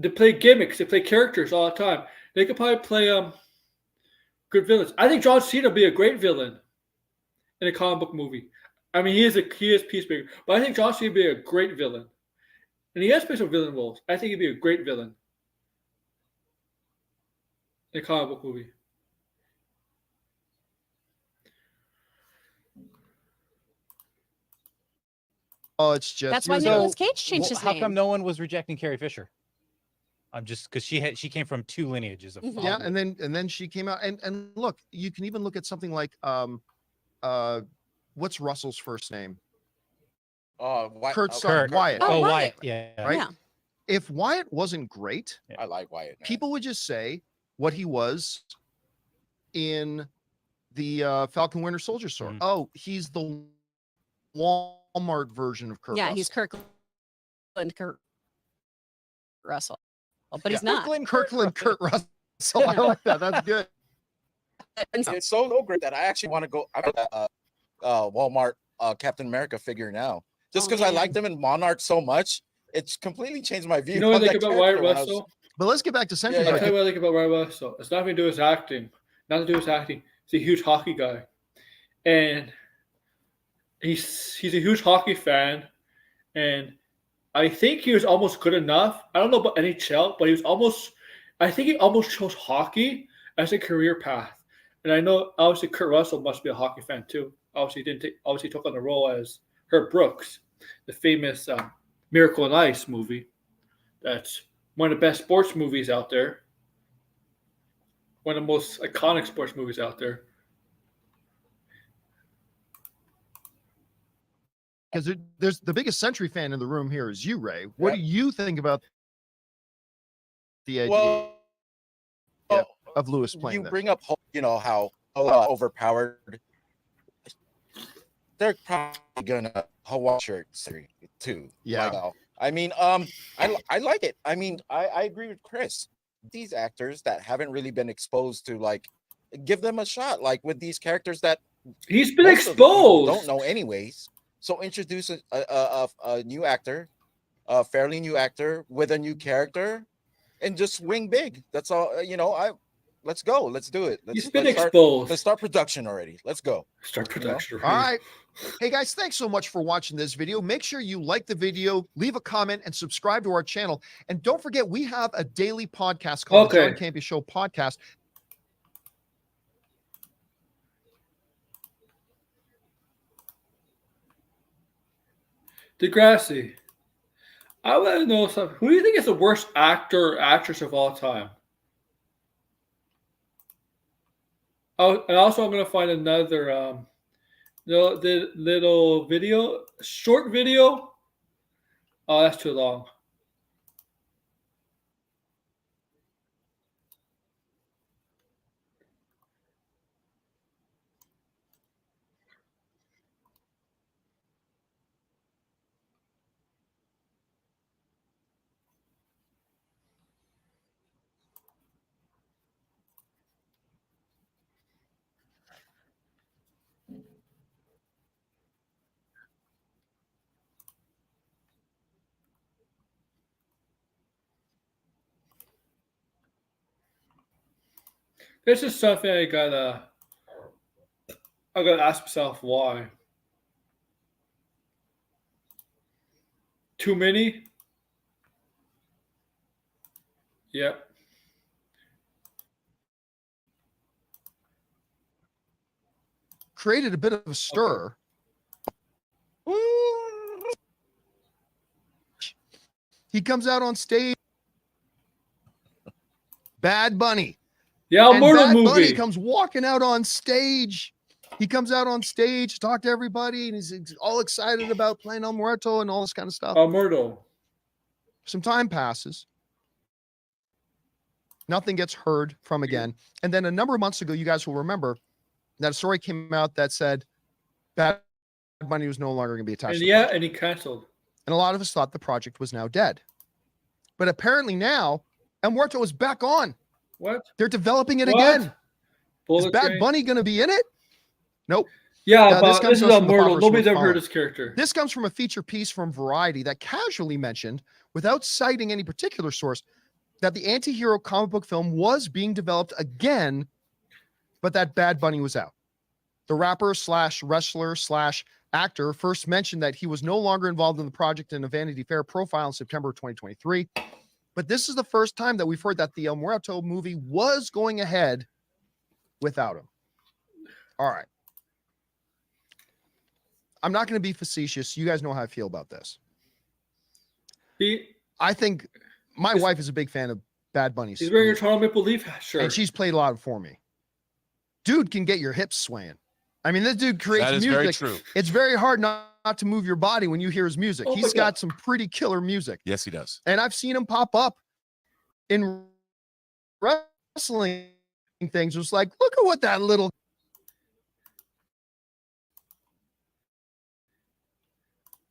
play gimmicks, they play characters all the time. They could probably play good villains. I think John Cena would be a great villain in a comic book movie. I mean, he is Peacemaker, but I think John Cena would be a great villain. And he has played some villain roles. I think he'd be a great villain in a comic book movie. oh, it's just That's why Nicolas Cage changed his How name. come no one was rejecting Carrie Fisher? I'm just because she came from 2 lineages of yeah, and then she came out and look, you can even look at something like what's Russell's first name? Kurt. Wyatt. Oh, Wyatt. Yeah. Right. Yeah. If Wyatt wasn't great, I like Wyatt. Man. people would just say what he was in the Falcon Winter Soldier story. Oh, he's the Walmart version of Kurt. Yeah, Russell. he's Kurt Russell, but he's not. Kirkland Kurt Russell. I like that. That's good. It's so great that I actually want to go. I got that Walmart Captain America figure now, just because I like them in Monarch so much. It's completely changed my view. You know what I think about Wyatt Russell? But let's get back to Century. I'll tell you what I think about Wyatt Russell. It's nothing to do with his acting. Nothing to do with his acting. He's a huge hockey guy, and he's a huge hockey fan, and I think he was almost good enough. I don't know about NHL, but he was almost. I think he almost chose hockey as a career path. And I know obviously Kurt Russell must be a hockey fan too. Obviously took on the role as Herb Brooks, the famous Miracle on Ice movie. That's one of the best sports movies out there. One of the most iconic sports movies out there. Because there's the biggest Century fan in the room here is you, Ray. What do you think about the idea of Lewis playing You this? bring up, how overpowered. They're probably gonna watch your series too. Yeah. I mean, I like it. I mean, I agree with Chris. These actors that haven't really been exposed to, give them a shot. Like with these characters that he's been exposed. Don't know anyways. So introduce a new actor, a fairly new actor with a new character, and just swing big. That's all. Let's go. Let's do it. He's been exposed. Let's start production already. Let's go. Start production. All right. Hey guys, thanks so much for watching this video. Make sure you like the video, leave a comment, and subscribe to our channel. And don't forget, we have a daily podcast called the John Campea Show Podcast. Degrassi. I want to know something. Who do you think is the worst actor or actress of all time? Oh, and also I'm going to find another little video, short video. Oh, that's too long. This is something I gotta ask myself why. Too many? Yep. Created a bit of a stir. He comes out on stage. Bad Bunny. Yeah, Bad movie. Bunny comes walking out on stage. He comes out on stage to talk to everybody, and he's all excited about playing El Muerto and all this kind of stuff. El Muerto. Some time passes. Nothing gets heard from again. And then a number of months ago, you guys will remember that a story came out that said Bad Bunny was no longer going to be attached. And he canceled. And a lot of us thought the project was now dead. But apparently now, El Muerto is back on. What? They're developing it again. Is Bad Bunny going to be in it? Nope. Yeah, but this is El Muerto. Nobody's ever heard this character. This comes from a feature piece from Variety that casually mentioned, without citing any particular source, that the anti-hero comic book film was being developed again, but that Bad Bunny was out. The rapper slash wrestler slash actor first mentioned that he was no longer involved in the project in a Vanity Fair profile in September of 2023. But this is the first time that we've heard that the El Muerto movie was going ahead without him. All right. I'm not going to be facetious. You guys know how I feel about this. I think my wife is a big fan of Bad Bunny's. He's wearing a Toronto Maple Leaf shirt. And she's played a lot for me. Dude can get your hips swaying. I mean, this dude creates That is music. very true. It's very hard not to move your body when you hear his music. Oh, He's got some pretty killer music. Yes, he does. And I've seen him pop up in wrestling things. It was like, look at what that little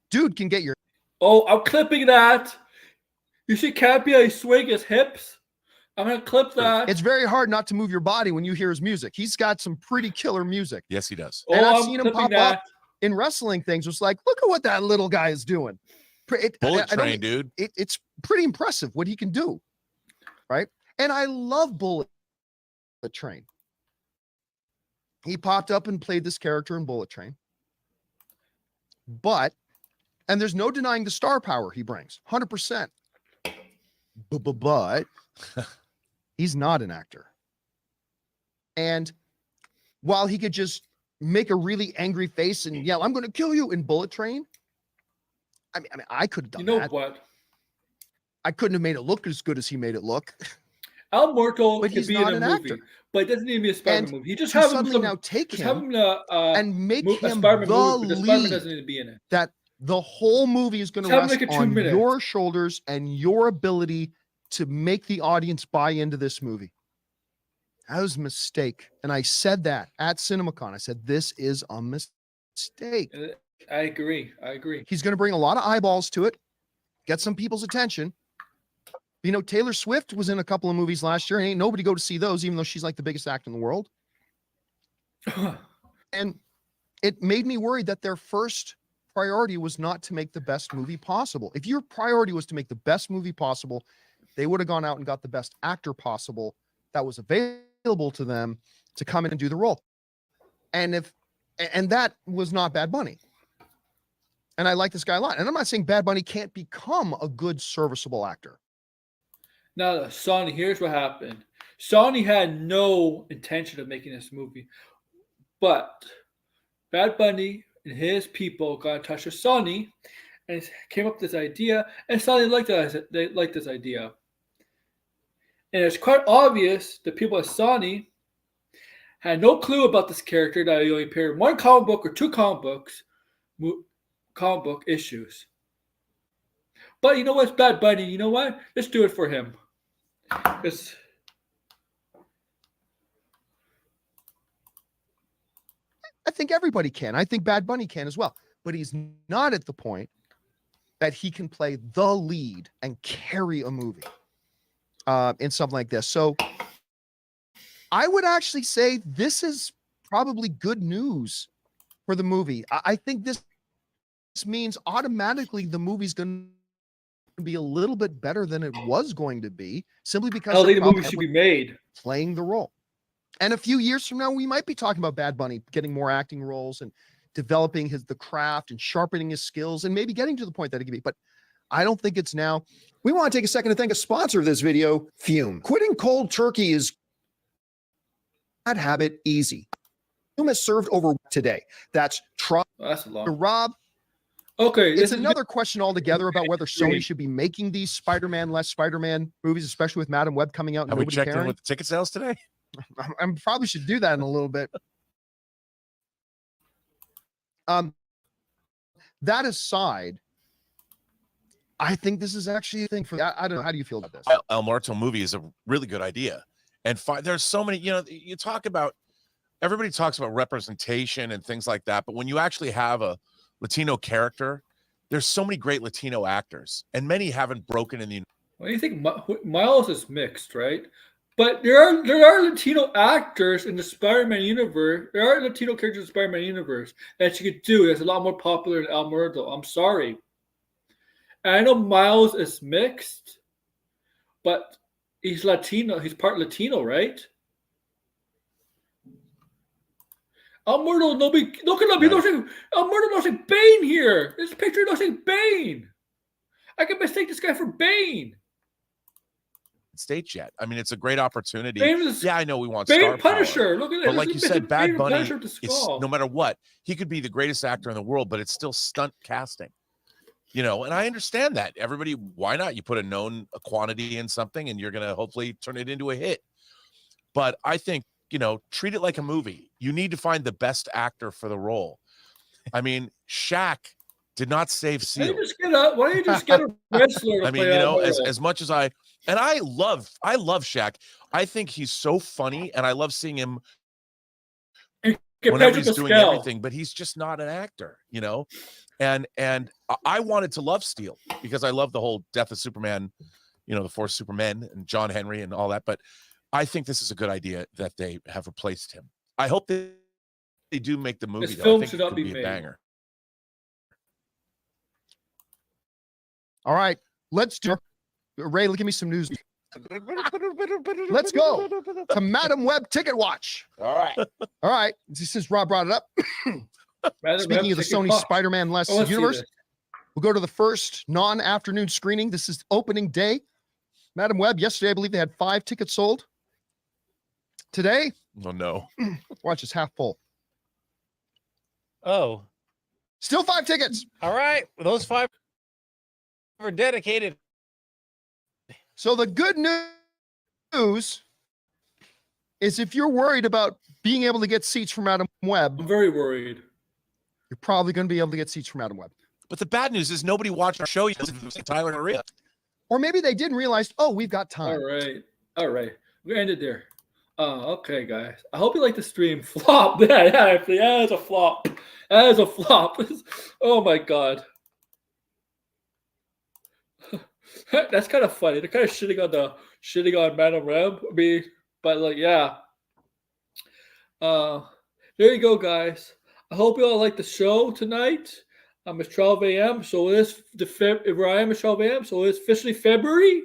dude can get your. Oh, I'm clipping that. You see Campea swing his hips? I'm going to clip that. It's very hard not to move your body when you hear his music. He's got some pretty killer music. Yes, he does. And I've I'm seen him pop that. up in wrestling things. It was like, look at what that little guy is doing. Bullet Train, dude. It's pretty impressive what he can do. Right? And I love Bullet Train. He popped up and played this character in Bullet Train. And there's no denying the star power he brings. 100%. But he's not an actor. And while he could just make a really angry face and yell, I'm going to kill you in Bullet Train. I mean, I could have done that. You know what? I couldn't have made it look as good as he made it look. Al Morto But could he's be not in a an movie, actor. but it doesn't need to be a Spider-Man movie. You just to have him suddenly now take him and make a him Spider-Man the movie, but the Spider-Man lead doesn't need to be in it. that the whole movie is going to Just have rest him like a on 2 minutes. your shoulders and your ability to make the audience buy into this movie. That was a mistake. And I said that at CinemaCon. I said, this is a mistake. I agree. He's going to bring a lot of eyeballs to it, get some people's attention. You know, Taylor Swift was in a couple of movies last year, and ain't nobody go to see those, even though she's like the biggest actor in the world. And it made me worried that their first priority was not to make the best movie possible. If your priority was to make the best movie possible, they would have gone out and got the best actor possible that was available to them to come in and do the role. And that was not Bad Bunny. And I like this guy a lot. And I'm not saying Bad Bunny can't become a good, serviceable actor. Now, Sonny, here's what happened. Sonny had no intention of making this movie, but Bad Bunny and his people got in touch with Sonny and came up with this idea, and Sonny liked this idea. And it's quite obvious the people at Sony had no clue about this character that he only appeared in one comic book or two comic book issues. But you know what's Bad Bunny? You know what? Let's do it for him. I think everybody can. I think Bad Bunny can as well. But he's not at the point that he can play the lead and carry a movie in something like this. So I would actually say this is probably good news for the movie. I think this means automatically the movie's going to be a little bit better than it was going to be, simply because I think the movie should be made playing the role. And a few years from now, we might be talking about Bad Bunny getting more acting roles and developing the craft and sharpening his skills and maybe getting to the point that it can be. But I don't think it's now. We want to take a second to thank a sponsor of this video, Fume. Quitting cold turkey is bad habit easy. Fume has served over today. That's that's a lot. Rob. Okay, it's another question altogether about whether Sony should be making these less Spider-Man movies, especially with Madam Web coming out. Have we checked in with the ticket sales today? I probably should do that in a little bit. That aside, I think this is actually a thing for. I don't know. How do you feel about this? El Muerto movie is a really good idea, and there's so many. You know, you talk about everybody talks about representation and things like that, but when you actually have a Latino character, there's so many great Latino actors, and many haven't broken in the. Well, you think Miles is mixed, right? But there are Latino actors in the Spider-Man universe. There are Latino characters in the Spider-Man universe that you could do. That's a lot more popular than El Muerto. I'm sorry. And I know Miles is mixed, but he's Latino. He's part Latino, right? El Muerto, nobody look at him. He looks like El Muerto looks like Bane here. This picture looks like Bane. I can mistake this guy for Bane. Stage yet. I mean, it's a great opportunity. Yeah, I know we want Bane star Punisher. Power, Look at but it. like you said, Bad Bunny, it's, no matter what, he could be the greatest actor in the world, but it's still stunt casting. You know, and I understand that. Everybody, why not? You put a quantity in something and you're going to hopefully turn it into a hit. But I think treat it like a movie. You need to find the best actor for the role. I mean, Shaq did not save Seal. Why don't you just get a wrestler to I mean, as much as I love Shaq, I think he's so funny, and I love seeing him whenever he's doing everything, but he's just not an actor, And I wanted to love Steel because I love the whole Death of Superman, the Four Supermen and John Henry and all that. But I think this is a good idea that they have replaced him. I hope that they do make the movie. This though. film I think should it not could be be a made. banger. All right, let's do. Ray, give me some news. Let's go to Madam Web Ticket Watch. All right. Since Rob brought it up, speaking of the Sony Spider-Man Less universe, we'll go to the first non-afternoon screening. This is opening day. Madam Web, yesterday I believe they had 5 tickets sold. Today, oh no, watch, it's half full. Oh, still 5 tickets. All right, those 5 are dedicated. So the good news is if you're worried about being able to get seats from Madam Web, I'm very worried. You're probably going to be able to get seats from Madam Web. But the bad news is nobody watched our show yet. Tyler and Maria. Or maybe they didn't realize, we've got time. All right. We ended there. Okay, guys. I hope you like the stream. Flop. Yeah, it's a flop. That is a flop. Oh my god. That's kind of funny. They're kind of shitting on Madam Web. But yeah. There you go, guys. I hope you all like the show tonight. It's 12 a.m. So it is where I am at 12 a.m. So it's officially February.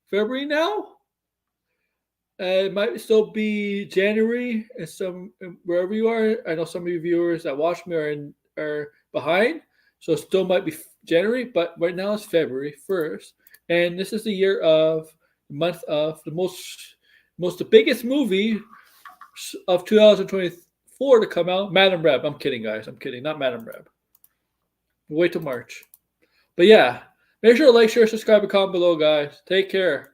February now. It might still be January and wherever you are. I know some of you viewers that watch me are behind, so it still might be January. But right now it's February 1st, and this is the month of the biggest movie of 2024 to come out. Madam Web. I'm kidding, guys. I'm kidding. Not Madam Web. Wait till March. But yeah, make sure to like, share, subscribe, and comment below, guys. Take care.